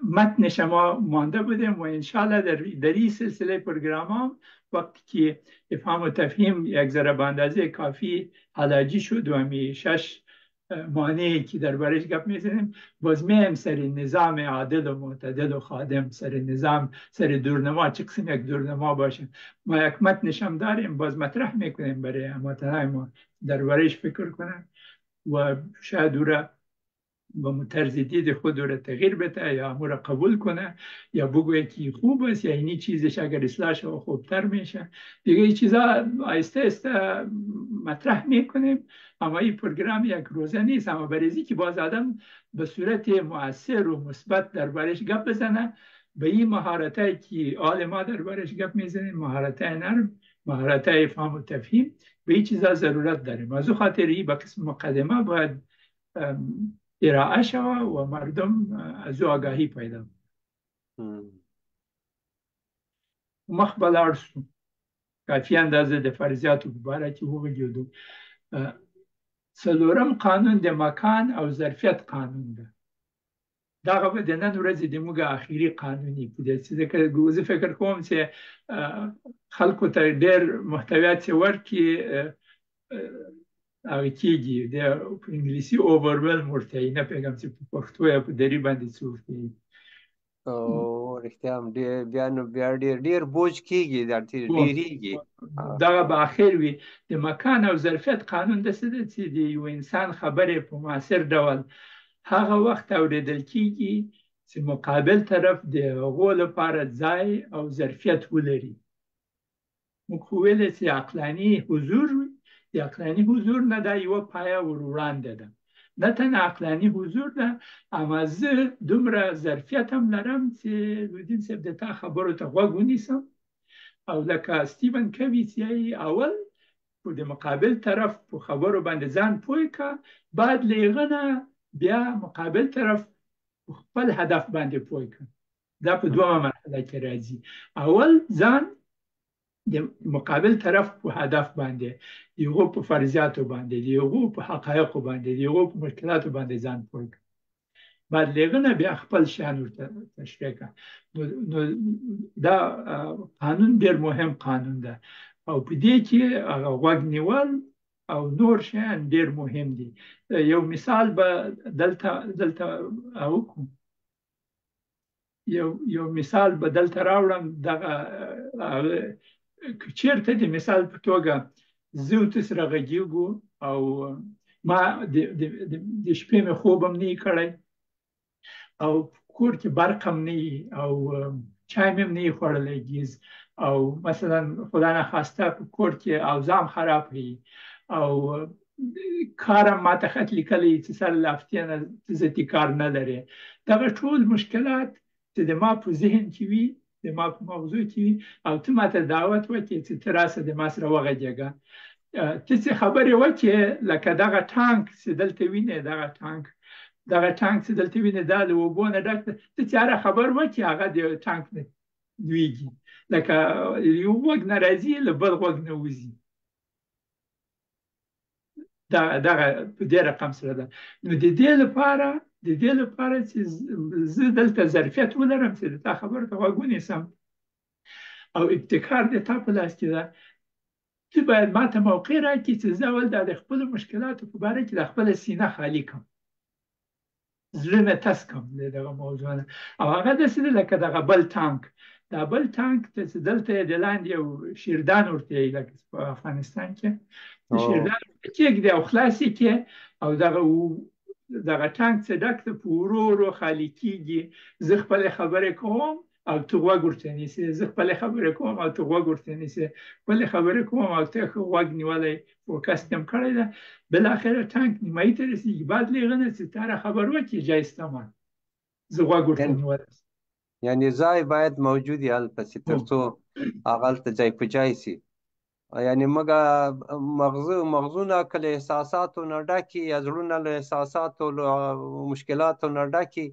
متن شما مانده بودیم و انشالله در این سلسله پروگرام ها وقتی که افهام و تفهیم یک ذره به اندازه کافی علاجی شد و همی 6 مانعی که دربارش گپ میزنیم، باز میم سر نظام عادل و معتدل و خادم، سر نظام، سر دورنما چه قسم یک دورنما باشه. ما یک متنش هم داریم، باز مطرح میکنیم برای هموطنان ما دربارش فکر کنن و شاید او را با طرز دید خود را تغییر بده یا امور قبول کنه یا بگویه که خوب است یا اینی چیزش اگر اصلاح شد خوبتر میشه. دیگه این چیزا آیسته آیسته مطرح میکنیم، اما این پروگرام یک روزه نیست، اما برای که باز آدم به صورت مؤثر و مثبت دربارش گپ بزنه، به این مهارتایی که آل ما دربارش گپ میزنیم، مهارتای نرم، مهارتای فهم و تفهیم، به این چیزا ضرورت داریم. از او خاطر این به قسم مقدمه باید ارائه شوه و مردم از او آگاهی پیدا مخ بلار سو کافی اندازه د فرضیاتو په باره کې وغږېدو. څلورم قانون د مکان او ظرفیت قانون ده. دغه به د نن ورځې د موږ اخري قانوني پدې ځکه زه فکر کوم چې خلکو ته ډېر محتویات چې ورکړي هغه کېږي د په انګلیسي اوورولم ورته یې، نه پوهېږم چې په پښتو یا په دري باندې څه ورته یي. رښتیا هم بیا ډېر بوج کېږي، ډېرېږي. دغه به اخر وي. د مکان او ظرفیت قانون داسې ده چې د یو انسان خبرې په مؤثر ډول هغه وخت اورېدل کېږي چې مقابل طرف د هغو لپاره ځای او ظرفیت ولري. موږ خو ویلې چې عقلاني حضور وي، د عقلاني حضور نه دا یوه پایه ور وړاندې ده، نه تنها عقلاني حضور ده، اما زه دومره ظرفیت هم لرم چې نورالدین صاحب د تا خبرو ته غوږ ونیسم او لکه سټیون کوي چې اول د مقابل طرف په خبرو باندې ځان پوه که، بعد له هغه نه بیا مقابل طرف خپل هدف باندې پوه که. دا په دومره مرحله کې راځي. اول ځان د مقابل طرف په هدف باندې، د هغو په فرضیاتو باندې، د هغو په حقایقو باندې، د هغو په مشکلاتو باندې ځان پوه که، بعد له هغه نه بیا خپل شیان ورته تشریح که. نو دا قانون ډېر مهم قانون ده او په دې کې هغه غوږ نیول او نور شیان ډېر مهم دي. یو مثال به دلته وکړو، یو مثال به دلته راوړم. دغه که چېرته د مثال په توګه زه او ته سره غږېږو او ما د شپې مې خوب هم نه کړی او کور کې برق هم نه او چای مې هم نه خوړلی ګیز، او مثلا خدا نخواسته په کور کې اوضاع خراب وي او کارم ماته خط لیکلی چې سر له هفتې نه ذاتي کار نه لرې. دغه ټول مشکلات چې د ما په ذهن کې وي، د ما په موضوع کې وي، او ته ماته دعوت وکړې چې ته راسه د ما سره وغږېږه، ته چې خبرې وکړې لکه دغه ټانک چې دلته وینې، دغه ټانک چې دلته وینې دا د اوبو نه ډک ده، ته چې هره خبر وکړې هغه د ټانک نه لویږي، لکه یو غوږ نه راځي له بل غوږ نه وځي. دغه په دې رقم سره ده. نو د دې لپاره چې زه دلته ظرفیت ولرم چې دا خبره ته غوږ ونیسم او ابتکار د تا په لاس کې ده، ته باید ما ته موقع راکړي چې زه اول د خپلو مشکلاتو په باره کې د خپله سینه خالي کړم، زړه مې تس کړم د دغه موضوع نه. او هغه داسې ده لکه دغه بل ټانک، دا بل ټانک چې دلته یې د لاندې یو شیردان ورته یي، لکه په افغانستان کې د شیردان ورته کېږدي او خلاص یې کړې او دغه ټانک چې ډک ده په ورو ورو خالي کېږي. زه خپلې خبرې کوم او ته غوږ ورته نیسې، زه خپلې خبرې کوم او ته غوږ ورته نیسې، خپلې خبرې کوم او ته غوږ نیولی فوکس هم کړی ده. بالاخره ټانک نیمایي ته رسېږي، بعد له هغه نه چې تا را خبر وکړي جایستمان زه غوږ ورته نیولی. یعنی ځای باید موجود وي هلته تر څو هغه هلته ځای په ځای شي. یعنی مغزونه که له احساساتو نه ډکي یا زړونه له احساساتو مشکلاتو نه ډکي،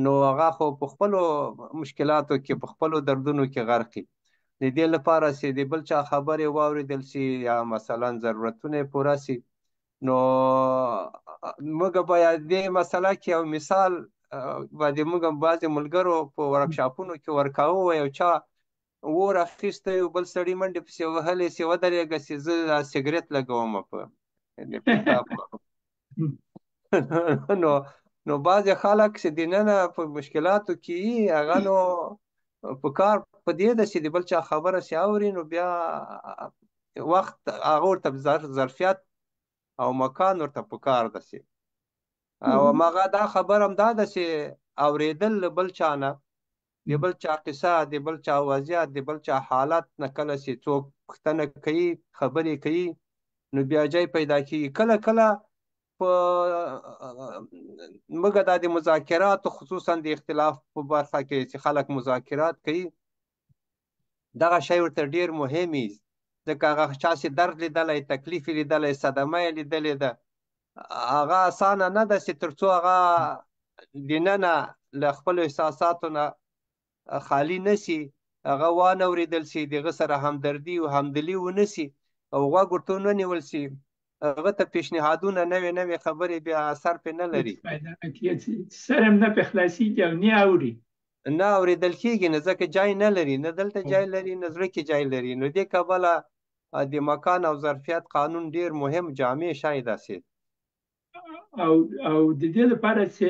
نو هغه خو په خپلو مشکلاتو کې په خپلو دردونو کې غرقي. د دې لپاره چې د بل چا خبرې واورېدل شي یا مثلا ضرورتونه یې پوره شي، نو موږ باید دې مسله کې یو مثال باندې موږ بعضې ملګرو په ورکشاپونو کې ورکاوه، یو چا اور اخیستی و بل سړي منډې پسې وهلې چې ودرېږه چې زه سګرټ لګوم په نو بعضې خلک چې دننه په مشکلاتو کې وي هغه نو په کار په دې ده چې د بل چا خبره چې اوري نو بیا وخت هغه ورته ظرفیت او مکان ورته په کار ده چې او هماغه دا خبر هم دا ده چې اورېدل له بل چا نه، د بل چا قصه، د بل چا وضعیت، د بل چا حالت نه کله چې څوک پوښتنه کوي خبرې کوي نو بیا ځای پیدا کېږي. کله کله په موږ دا د مذاکراتو خصوصا د اختلاف په برخه کې چې خلک مذاکرات کوي دغه شی ورته ډېر مهم وي، ځکه هغه چا چې درد لیدلی، تکلیف یې لیدلی، صدمه یې لیدلې ده، هغه اسانه نه ده چې تر څو هغه دننه له خپلو احساساتو نه خالی نشي، هغه وانه اورېدل شي، د هغه سره همدردي او همدلي ونه شي او غوږ ورته ونه نیول شي، هغه ته پیشنهادونه نوې خبرې بیا اثر پرې نه لري، سر هم نه پرې خلاصېږي او نه اوري، نه اورېدل کېږي، نه ځکه ځای نه لري، نه دلته ځای لري نه زړه کې ځای لري. نو دې کبله د مکان او ظرفیت قانون ډېر مهم جامع شی داسې او د دې لپاره چې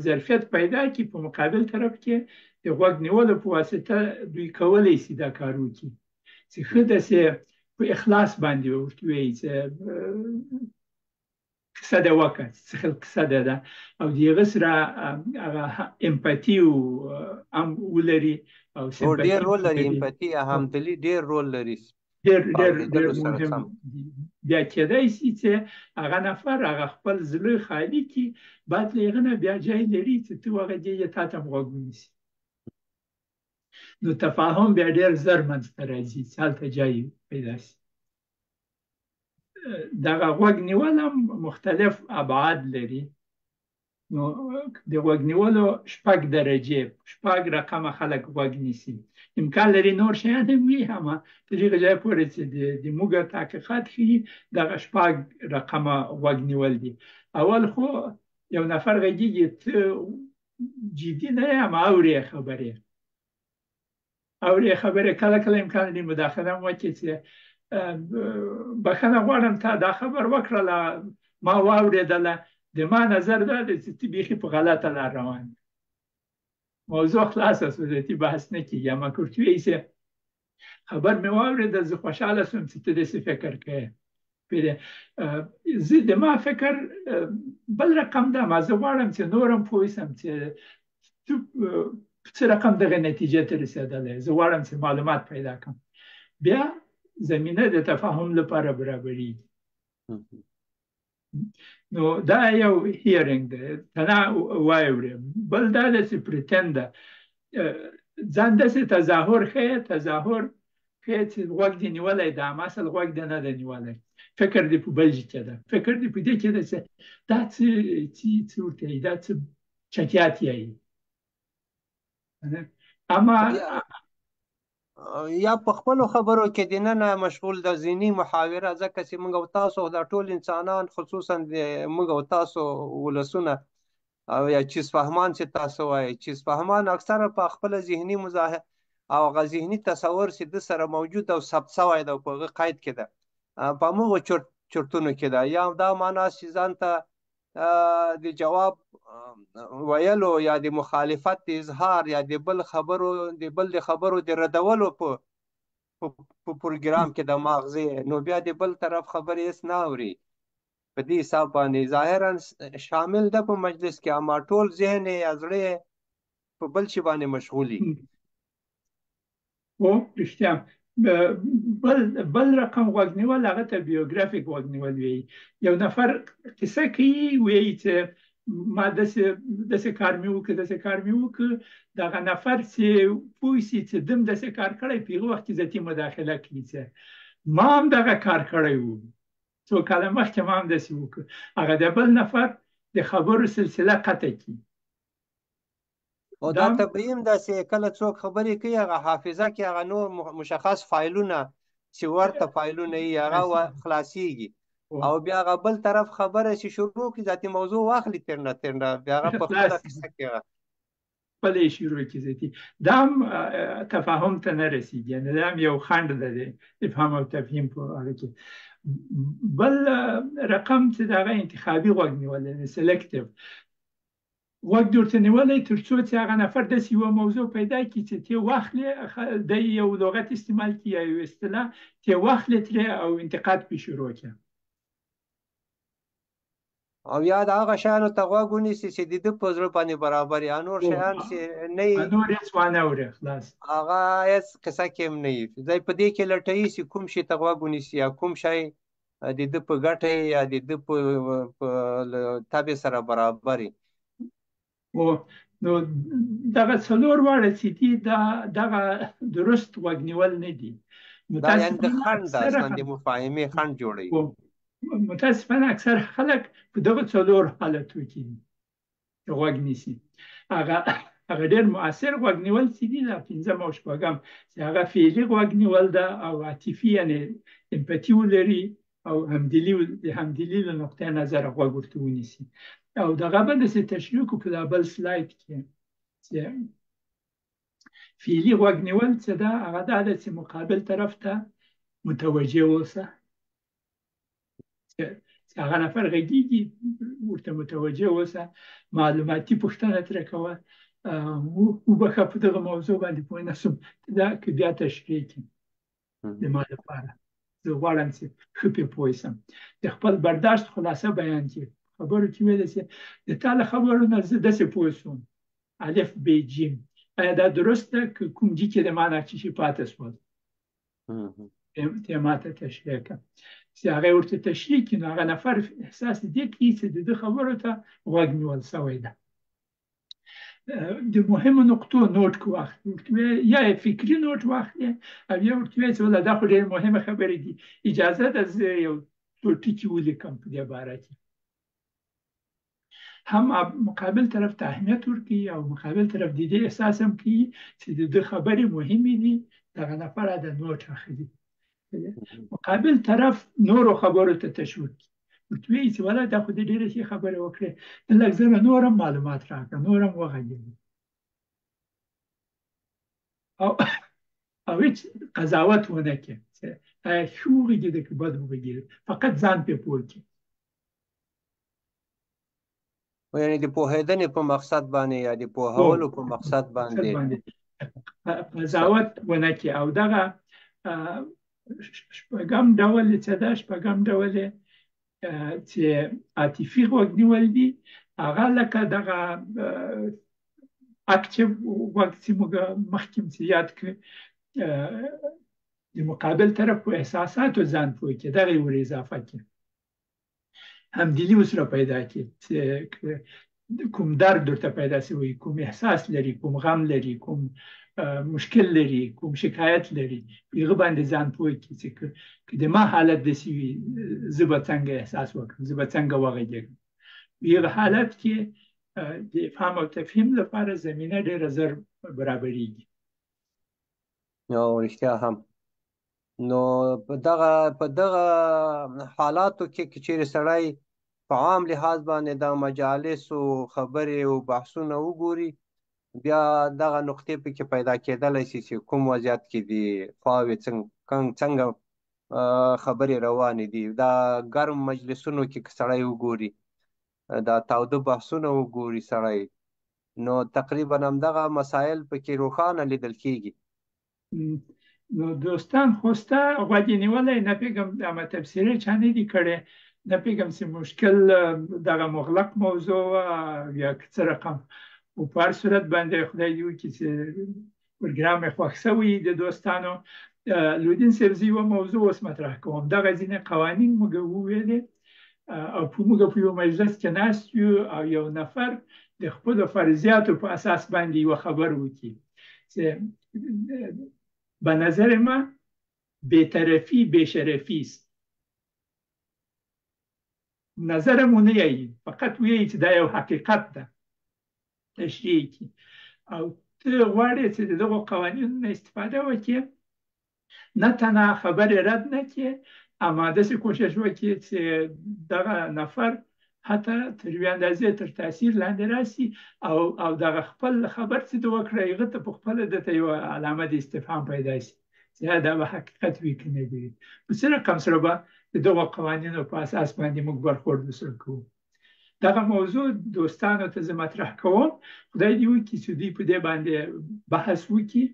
ظرفیت پیدا کړي په مقابل طرف کې د غوږ نیولو په واسطه دوی کولی شي دا کار وکړي چې ښه داسې په اخلاص باندې ورته ووایي چې قصه دې وکړه، څه خل قصه ده او د هغه سره هغه امپاتي هم ولري او ډېر رول لري، امپاتي همدلي ډېر رول لري، ډېر مهم. بیا کېدای شي چې هغه نفر هغه خپل زړه خالي کړي، بعد له هغه نه بیا ځای لري چې ته هغه دې تا ته هم غوږ ونیسي، نو تفاهم بیا ډېر ژر منځته راځي چې هلته ځای پیدا شي. دغه غوږ نیول هم مختلف ابعاد لري. نو د غوږ نیولو 6 درجې، 6 رقمه خلک غوږ نیسي. امکان لري نور شیان هم وي، هم تر هغه ځایه پورې چې د موږ تحقیقات ښیي دغه 6 رقمه غوږ نیول دي. اول خو یو نفر غږېږي، ته جدي نه یې هم اورې خبرې، کله کله امکان لري مداخله هم وکړي چې بخښنه غواړم تا دا خبر وکړله ما واورېدله، د ما نظر دا دی چې ته بیخي په غلطه لار روان یې، موضوع خلاصه شوه، تی بحث نه کېږي. اما که ورته ووایي چې خبر مې واورېده زه خوشحاله شوم چې ته داسې فکر کوې، زه د ما فکر بل رقم ده، ما زه غواړم چې نور هم پوه شم چې ته څه رقم دغه نتیجې ته رسېدلی، زه غواړم چې معلومات پیدا کړم، بیا زمینه د تفاهم لپاره برابرېږي. نو دا یو هیرینګ ده، ته نه واورې. بل دا ده چې پریتنده ځان داسې تظاهر ښیې چې غوږ دې نیولی ده، اما اصل غوږ دې نه ده نیولی، فکر دې په بل کې ده، فکر دې په دې کې ده چې دا څه ورته وایي، دا څه چټیات یایي. اما یا په خپلو خبرو کې دننه مشغول د ذهني محاوره، ځکه چې موږ او تاسو دا ټول انسانان، خصوصا موږ او تاسو ولسونه او یا چیز فهمان چې تاسو وایي، چیز فهمان اکثره په خپل ذهني مزاح او هغه ذهني تصور چې د سره موجود او ثبت شوی ده په هغه قید کې ده، په موږ چرتونو کې ده، یا دا معنا چې ځان ته د جواب ویلو یا د مخالفت د اظهار یا د بل د خبرو د ردولو په پروګرام کې د ماغزه، نو بیا د بل طرف خبرې هیڅ نه اوري. په دې حساب باندې ظاهرا شامل ده په مجلس کې، اما ټول ذهن یا زړه په بل شي باندې مشغولي. او رښتیا بل رقم غوږ نیول، هغه ته بیوګرافیک غوږ نیول وی. یو نفر کیسه کوي، وی چې ما داسې کار مې وکړ، داسې کار مې وکړ، دغه نفر چې پوه شي چې دم داسې کار کړی، په هغه وخت کې ذاتي مداخله کوي چې ما هم دغه کار کړی و، څو کاله مخکې ما هم داسې وکړ. هغه د بل نفر د خبرو سلسله قطع کړي. او دا طبیعي هم ده چې کله څوک خبرې کوي، هغه حافظه کې هغه نور مشخص فایلونه چې ورته فایلونه یې هغه خلاصیږي، او بیا هغه بل طرف خبره چې شروع کړي ذاتي موضوع واخلي ترنه بیا هغه په خپله قصه کې خپله یې شروع کړي ذاتي. دا هم تفاهم ته نه رسېږي، یعنې دا هم یو خنډ ده د افهام او تفهیم په اړه کې. بل رقم چې د هغه انتخابي غوږ نیول، سلیکټیو غوږ دې ورته نیولی، تر څو چې هغه نفر داسې یوه موضوع پیدا کړي چې ته واخلې، د یو لغت استعمال کړي یا یو اصطلاح، ته واخلې ترې او انتقاد پرې شروع کړي، او یا د هغه شیانو ته غوږ ونیسي چې د ده په زړه باندې برابر یا نور شیان چې نه وي، نور هېڅ وانه اوري، خلاص هغه هېڅ قصه کې هم نه وي. دی په دې کې لټوي چې کوم شي ته غوږ ونیسي یا کوم شی د ده په ګټه یا د ده په طبع سره برابر وي. نو دغه څلور واړه چې دي، دغه درست غوږ نیول نه دي. دا یعنې د خنډ ده، اصلا د مفاهمې خنډ جوړوي. متاسفانه اکثر خلک په دغه څلور حالتو کې غوږ نیسي. هغه ډېر مؤثر غوږ نیول چې دي، دا پنځم او شپږم، چې هغه فعلي غوږ نیول ده او عاطفي، یعنې امپتي ولري او د همدلي له نقطې نظره غوږ ورته ونیسي. او دغه به داسې تشریح کړو په دا بل سلاید کې چې فعلي غوږ نیول څه ده. هغه دا ده چې مقابل طرف ته متوجه اوسه، چې هغه نفر غږیږي ورته متوجه اوسه، معلوماتي پوښتنه ترې کوه، وبخښه په دغه موضوع باندې پوه نه شوم، دا که بیا تشریح کړي زما لپاره، زه غواړم چې ښه پرې پوه شم، د خپل برداشت خلاصه بیان کړي. خبرو کې ویل چې د تا له خبرو نه زه داسې پوه شوم، الف ب جیم، آیا دا درست ده که کوم جي کې د معنا څه شي پاتې شول، ته ماته تشریح کړه. چې هغه ورته تشریح کړي، نو هغه نفر احساس دې کړي چې د ده خبرو ته غوږ نیول شوی ده. د مهمو نقطو نوټ واخلي، یا فکري نوټ واخلي، او یا ورته وایي چې والله دا خو ډېرې مهمه خبرې دي، اجازه ده زه یو څو ټکي ولیکم په دې باره کې. هم مقابل طرف ته اهمیت ورکړي او مقابل طرف د دې احساس هم کوي چې د ده خبرې مهمې دي، دغه نفر د نوټ اخلي. مقابل طرف نورو خبرو ته تشویق کړي، ورته وایي چې والله دا خو دې ډېرې ښې خبرې وکړې، ته لږ زره نور هم معلومات راکړه، نور هم وغږېږه، او هېڅ قضاوت ونه کړي چې آیا ښه وغږېده که بد وغږېده، فقط ځان پرې پوه کړي. یعنې د پوهېدنې په مقصد باندې یا د پوهولو په مقصد باندې قضاوت ونه کړي. او دغه شپږم ډول چې ده، شپږم ډول چې عاطفي غوږ نیول دي، هغه لکه دغه اکټیو غوږ چې موږ مخکې یاد کړو، د مقابل طرف په احساساتو ځان پوه کړي، دغه یې ور اضافه کړي، همدلي ورسره پیدا کړي، چې کوم درد ورته پیدا شوی، کوم احساس لري، کوم غم لري، کوم مشکل لري، کوم شکایت لري، په هغه باندې ځان پوه کړي چې که د ما حالت داسې وي زه به څنګه احساس وکړم، زه به څنګه وغږېږم. په هغه حالت کې د افهام او تفهیم لپاره زمینه ډېره زر برابرېږي. او رښتیا هم. نو په دغه حالاتو کې که چیرې سړی په عام لحاظ باندې د مجالسو خبرې او بحثونه وګوري، بیا دغه نقطې پکې پیدا کېدلی شي چې کوم وضعیت کې دي، خواوې څنګه خبرې روانې دي. دا ګرم مجلسونو کې که سړی وګوري، دا تاوده بحثونه وګوري سړی، نو تقریبا همدغه مسایل پکې روښانه لیدل کېږي. نو دوستان خوسته غوږی نیولی نپیږم اما تبصره چا نه دي کړی، نپیږم چې مشکل دغه مغلق موضوع یا که څه رقم و په هر صورت باندې خدای دې وکړي چې پروګرام یې خوښ شوی د دوستانو. لودین صاحب زه یوه موضوع اوس مطرح کوم. دغه ځینې قوانین موږ وویلې او موږ په یو مجلس کې ناست یو او یو نفر د خپلو فرضیاتو په اساس باندې یوه خبر وکړي چې به نظر من بی‌طرفی بی‌شرفی است. نظرمو نه یایي، فقط وایي چې دا یو حقیقت ده، تشریح کړي. او ته غواړې چې د دغو قوانینو نه استفاده وکړې، نه تنها خبرې رد نه کړې، اما داسې کوشش وکړې چې دغه نفر حتی تر یوې اندازې تر تاثیر لاندې راسي او دغه خپل خبر چې ده وکړه هغه ته په خپله دته یوه علامه د استفهام پیدا شي چې دا به حقیقت وي که نه وي. په څه رقم سره به د دغو قوانینو په اساس باندې موږ برخورد وسره کوو. دغه موضوع دوستانو ته زه مطرح کوم. خدای دې وکړي چې دوی په دې باندې بحث وکړي،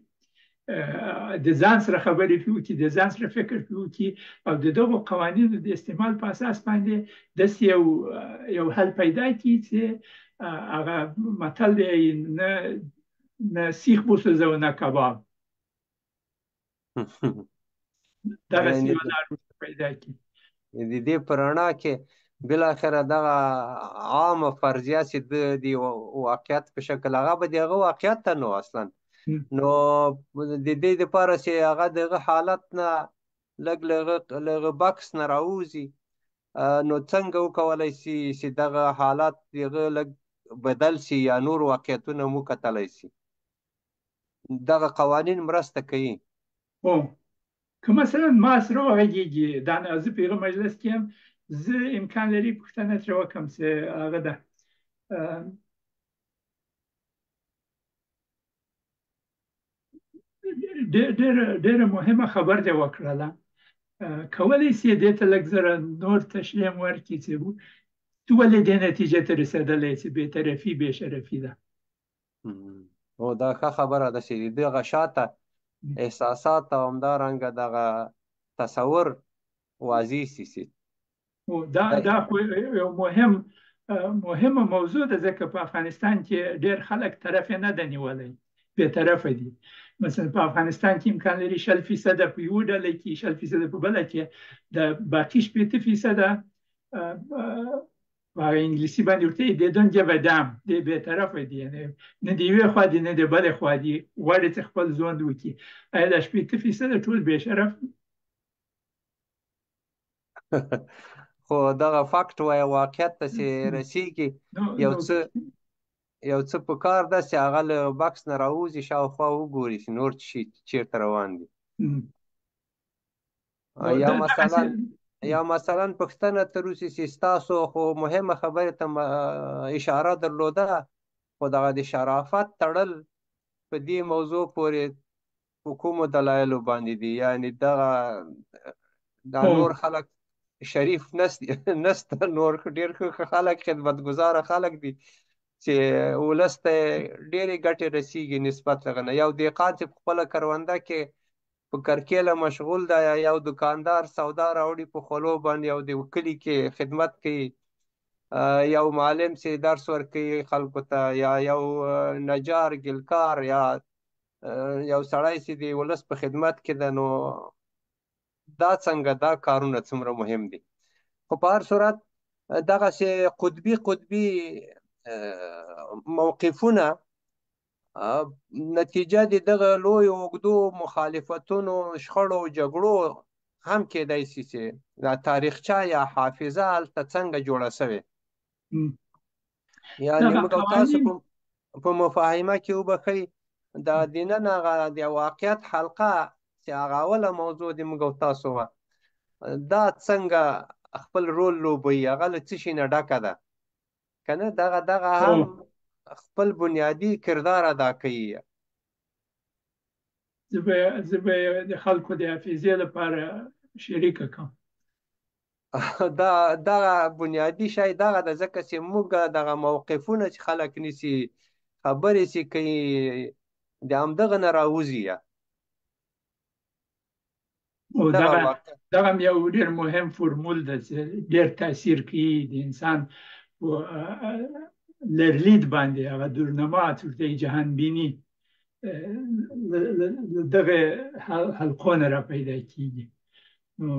د ځان سره خبرې پرې وکړي، د ځان سره فکر پرې وکړي او د دغو قوانینو د استعمال په اساس باندې داسې یو حل پیدا کړي چې هغه متل دی نه سیخ بسوځه و نه کباب. دغسې یوه لار پیدا کړي. د دې په رڼا کې بالاخره دغه عامه فرضیه چې د واقعیت په شکل هغه به د هغه واقعیت ته نو اصلا نو د دې دپاره چې هغه دغه حالت نه لږ له بکس نه راوځي، نو څنګه وکولی شي چې دغه حالات دغه لږ بدل شي یا نور واقعیتونه مو کتلی شي. دغه قوانین مرسته کوي. که مثلا ما سره وغږېږي دا نه زه په هغه مجلس کې یم، زه امکان لري پوښتنه ترې وکړم چې هغه ده ډېره مهمه خبر دې وکړله، کولی شي دې ته لږ زره نور تشریح ورکړي چې تو ولې دې نتیجې ته رسېدلی چې بېطرفي بېشرفي ده؟ او دا ښه خبره ده چې دغه شاته احساسات او همدارنګه دغه تصور واضح شي. دا خو یو مهمه موضوع ده، ځکه په افغانستان کې ډېر خلک طرف یې نه ده نیولی، بېطرفه دي. مثلا په افغانستان کې امکان لري 60% په یوه ډله کې، 60% په بله کې، د باقي 80% په انګلیسي باندې ورته they don't give a damn، دی بېطرفه دي، یعنې نه د یوې خوا دي نه د بلې خوا دي، غواړي چې خپل ژوند وکړي. آیا دا 80% ټول بېشرف؟ خو دغه فکت وایي واقعیت ته چې رسېږي، یو څه په کار ده چې هغه له بکس نه راوځي، شاوخوا وګوري چې نور چېرته روان دي. یا مثلا پوښتنه تر اوسه چې ستاسو خو مهمه خبرې ته اشاره درلوده، خو دغه د شرافت تړل په دې موضوع پورې په کومو دلایلو باندې دي؟ یعنې دغه نور خلک شریف نسته، نور ډېر ښه خلک خدمتګزاره خلک دي چې ولس ته ډېرې ګټې رسېږي نسبت هغه نه. یو دهقان چې په خپله کرونده کې په کرکیله مشغول ده، یا یو دکاندار سودا راوړي په خولو باندې او د کلي کې خدمت کوي، یو معلم چې درس ورکوي خلکو ته، یا یو نجار ګلکار، یا یو سړی چې د ولس په خدمت کې ده، نو دا څنګه دا کارونه څومره مهم دي؟ خو په هر صورت دغسې قطبي موقفونه نتیجه د دغه لویو اوږدو مخالفتونو، شخړو، جګړو هم کېدای شي چې دا تاریخچه یا حافظه هلته څنګه جوړه شوې. یعنې موږ او تاسو په مفاهمه کې وبښئ، د دینن هغه د واقعیت حلقه چې هغه اوله موضوع د موږ او تاسو وه، دا څنګه خپل رول لوبوي، هغه له څه شي نه ډکه ده که نه؟ دغه هم خپل بنیادي کردار ادا کوي. زه به د خلکو د حافظې لپاره شریکه کړم. دغه بنیادي شی دغه ده، ځکه چې موږ دغه موقفونه چې خلک نیسي، خبرې چې کوي، د همدغه نه راوځي. دغه یو ډېر مهم فرمول ده چې ډېر تاثیر کوي د انسان په لرلید باندې، هغه دورنما ورته جهان بینی دغه حلقو نه را پیدا کیږي. نو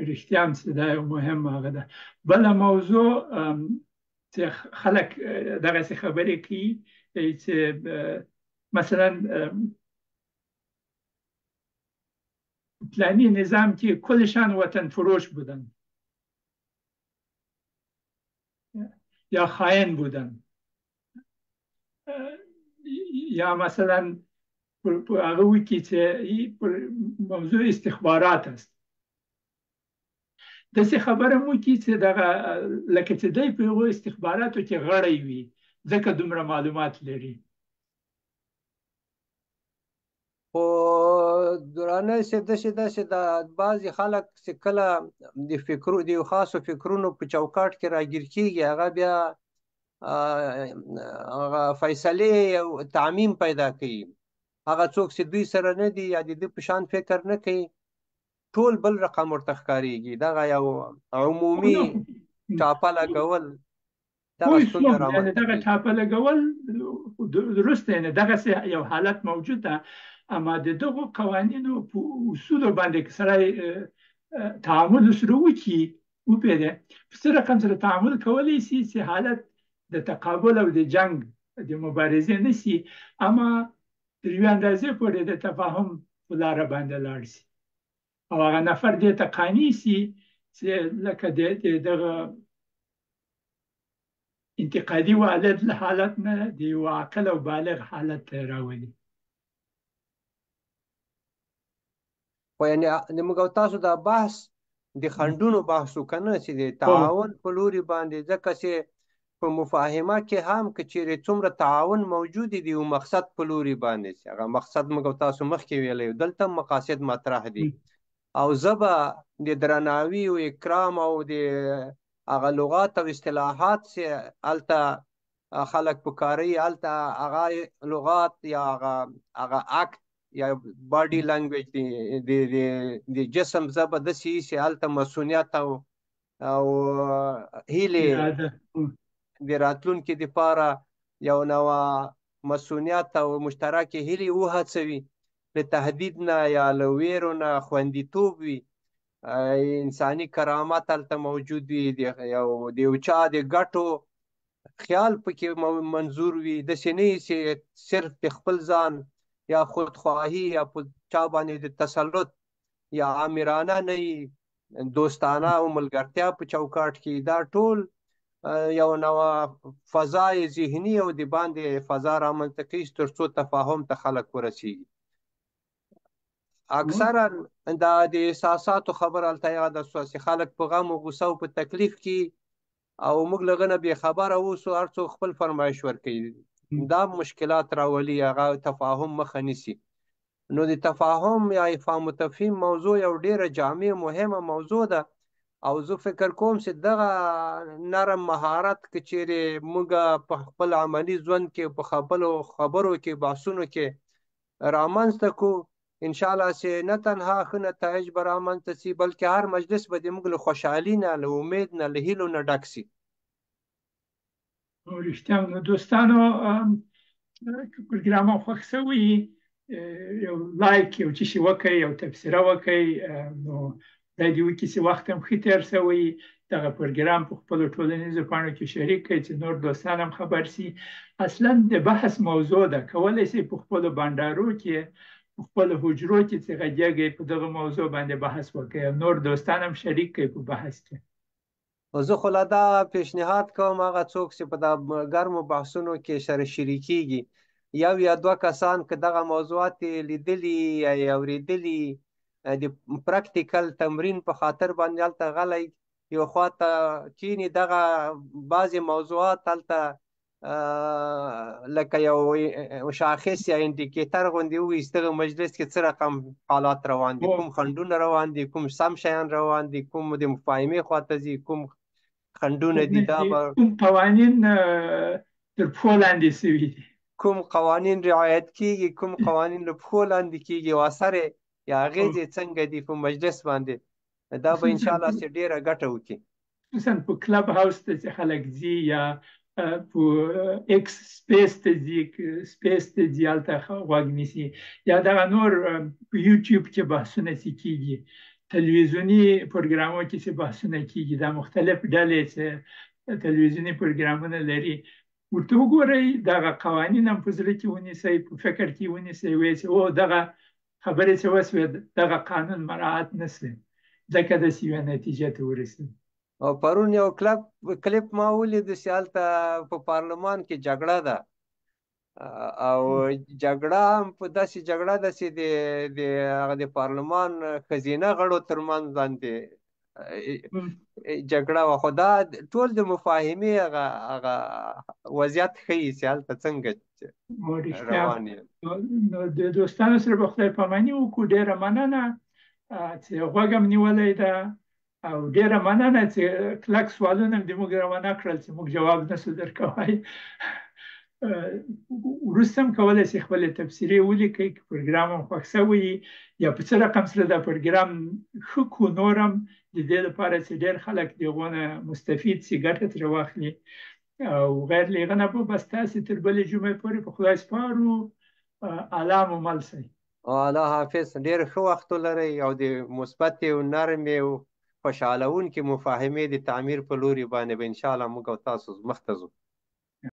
رښتیا هم چې دا یو مهم هغه ده. بله موضوع چې خلک دغسې خبرې کوي چې مثلا فلانی نظام که کلشان وطن فروش بودن یا خائن بودن، یا مثلا هغه وکی چې موضوع استخبارات است، داسې خبره مو کی چې دغه لکه چې دی په هغو استخباراتو کې غړی وي ځکه دومره معلومات لري. خو درانه صاحب داسې د بعضې خلک چې کله د یو خاصو فکرونو په چوکاټ کې راګیر کېږي، هغه بیا هغه فیصلې او تعمیم پیدا کوي. هغه څوک چې دوی سره نه دي یا د ده په شان فکر نه کوي، ټول بل رقم ورته ښکارېږي. دغه یو عمومي ټاپه لګول دغه ستونزه رامنځته کوي. دغه ټاپه لګول درسته، یعنې دغسې یو حالت موجود ده، اما د دغو قوانینو په اصولو باندې که سړی تعامل سره وکړي، وپوهېدی په څه رقم سره تعامل کولی شي چې حالت د تقابل او د جنګ د مبارزې نه شي، اما تر یوې اندازې پورې د تفاهم په لاره باندې لاړ شي او هغه نفر دې ته قانع شي چې لکه دغه انتقادي والد له حالت نه د یو عاقل او بالغ حالت ته راولي. خو یعنې د موږ او تاسو دا بحث د خنډونو بحث و که نه، چې د تعاون په لوري باندې، ځکه چې په مفاهمه کې هم که چیرې څومره تعاون موجود دی، یو مقصد په لوري باندې، چې هغه مقصد موږ او تاسو مخکې ویلی، دلته مقاصد مطرح دي، او زه به د درناوي او اکرام او د هغه لغات او اصطلاحات چې هلته خلک په کاروي، هلته هغه لغات یا هغه اکت یا باډي لنګویج د جسم ژبه داسې چې هلته مسؤلیت او هیلې د راتلونکي دپاره یو نوه مسؤلیت او مشترکې هیلې وهڅوي، له تهدید نه یا له ویرو نه خوندیتوب وي، انساني کرامت هلته موجود وي، د یو چا د ګټو خیال پکې منظور وي، داسې نه وي چې صرف د خپل ځان یا خودخواهی یا په چا باندې د تسلط یا آمرانه نه وي، دوستانه او ملګرتیا په چوکاټ کې. دا ټول یو نوه فضای ذهني او د باندې فضا رامنځته کوي تر څو تفاهم ته خلک ورسیږي. اکثرا دا د احساساتو خبره هلته هغه ده چې خلک په غم او غوسه او په تکلیف کې، او موږ له هغه نه بېخبره اوسو، هر څوک خپل فرمایش ورکوي، دا مشکلات راولي، هغه تفاهم مخه نیسي. نو د تفاهم یا افهام و تفهیم موضوع یو ډېره جامع مهمه موضوع ده، او زه فکر کوم چې دغه نرم مهارت که چیرې موږ په خپل عملي ژوند کې په خبرو کې بحثونو کې رامنځته کړو، انشاءالله چې نه تنها ښه نتایج به رامنځته شي، بلکې هر مجلس به د موږ له خوشحالي نه، له امید نه، له هیلو نه ډک شي. رښتیا نو دوستانو، پروګرام خوښ شوی، یو لایک یو څه شي وکړئ، یو تبصره وکړئ، نو دا دې وکړي چې وخت هم ښه تېر شوی، دغه پروګرام په خپلو ټولنیزو پاڼو کې شریک کړئ چې نور دوستان هم خبر شي. اصلا د بحث موضوع ده، کولی شئ په خپلو بانډارو کې، په خپلو حجرو کې چې غږیږئ په دغه موضوع باندې بحث وکړئ او نور دوستان هم شریک کړئ په بحث کې. زه خو لا دا پیشنهاد کوم هغه څوک چې په دا ګرمو بحثونو کې سره شریکېږي، یو یا دوه کسان که دغه موضوعات یې لیدلي یا یې اورېدلي د پرکټیکل تمرین په خاطر باندې هلته غلی یو خواته کینی دغه بعضې موضوعات هلته لکه یو شاخص یا انډیکیټر غوندې ووایي دغه مجلس کې څه رقم حالات روان دي، کوم خنډونه روان دي، کوم سم شیان روان دي، کوم د مفاهمې خواته ځي، کوم خنډونه دي، دا به کوم قوانین تر پښو لاندې شوي دي، کوم قوانین رعایت کیږي، کوم قوانین له پښو لاندې کیږي او اثر یا اغیزې څنګه دي په مجلس باندې. دا به انشاءالله چې ډیره ګټه وکړي. خصوصا په کلب هاوس ته چې خلک ځي یا په ایکس سپیس ته ځي، هلته غوږ نیسي، یا دغه نور په یوټیوب کې بحثونه چې کیږي، تلویزیوني پروګرامو کې چې بحثونه کیږي، دا مختلف ډلې چې تلویزیوني پروګرامونه لري، ورته وګورئ، دغه قوانین هم په زړه کې ونیسئ، په فکر کې ونیسئ، وایئ چې او دغه خبرې چې وسوې دغه قانون مراعات نه شوې، ځکه داسې یوه نتیجه ته ورسېد. او پرون یو کلیپ ما ولید چې هلته په پارلمان کې جګړه ده، او جګړه هم په داسې جګړه ده چې د پارلمان ښځینه غړو ترمنځ باندې جګړه وه، خو دا ټول د مفاهمې هغه وضعیت ښیي چې هلته څنګه روان یم. نو د دوستانو سره به خدای پاماني وکړو. ډېره مننه چې غوږ هم نیولی ده، او ډېره مننه چې کلک سوالونه مې موږ ونه کړل چې موږ جواب نشو درکوی. وروسته هم کولی شئ خپلې تبصرې ولیکئ که پروګرام هم خوښ شوی یا په څه رقم سره دا پروګرام ښه کړو، نور هم د دې لپاره چې ډېر خلک د هغو نه مستفید شي، ګټه ترې واخلي. او غیر له هغه نه به بس تاسې تر بلې جمعې پورې په خدای سپارو. الله مو مل شئ. الله حافظ. ډېر ښه وخت ولرئ او د مثبتې او نرمې او خوشحالونکې مفاهمې د تعمیر په لوري باندې به انشاءالله موږ او تاسو مخ ته ځو.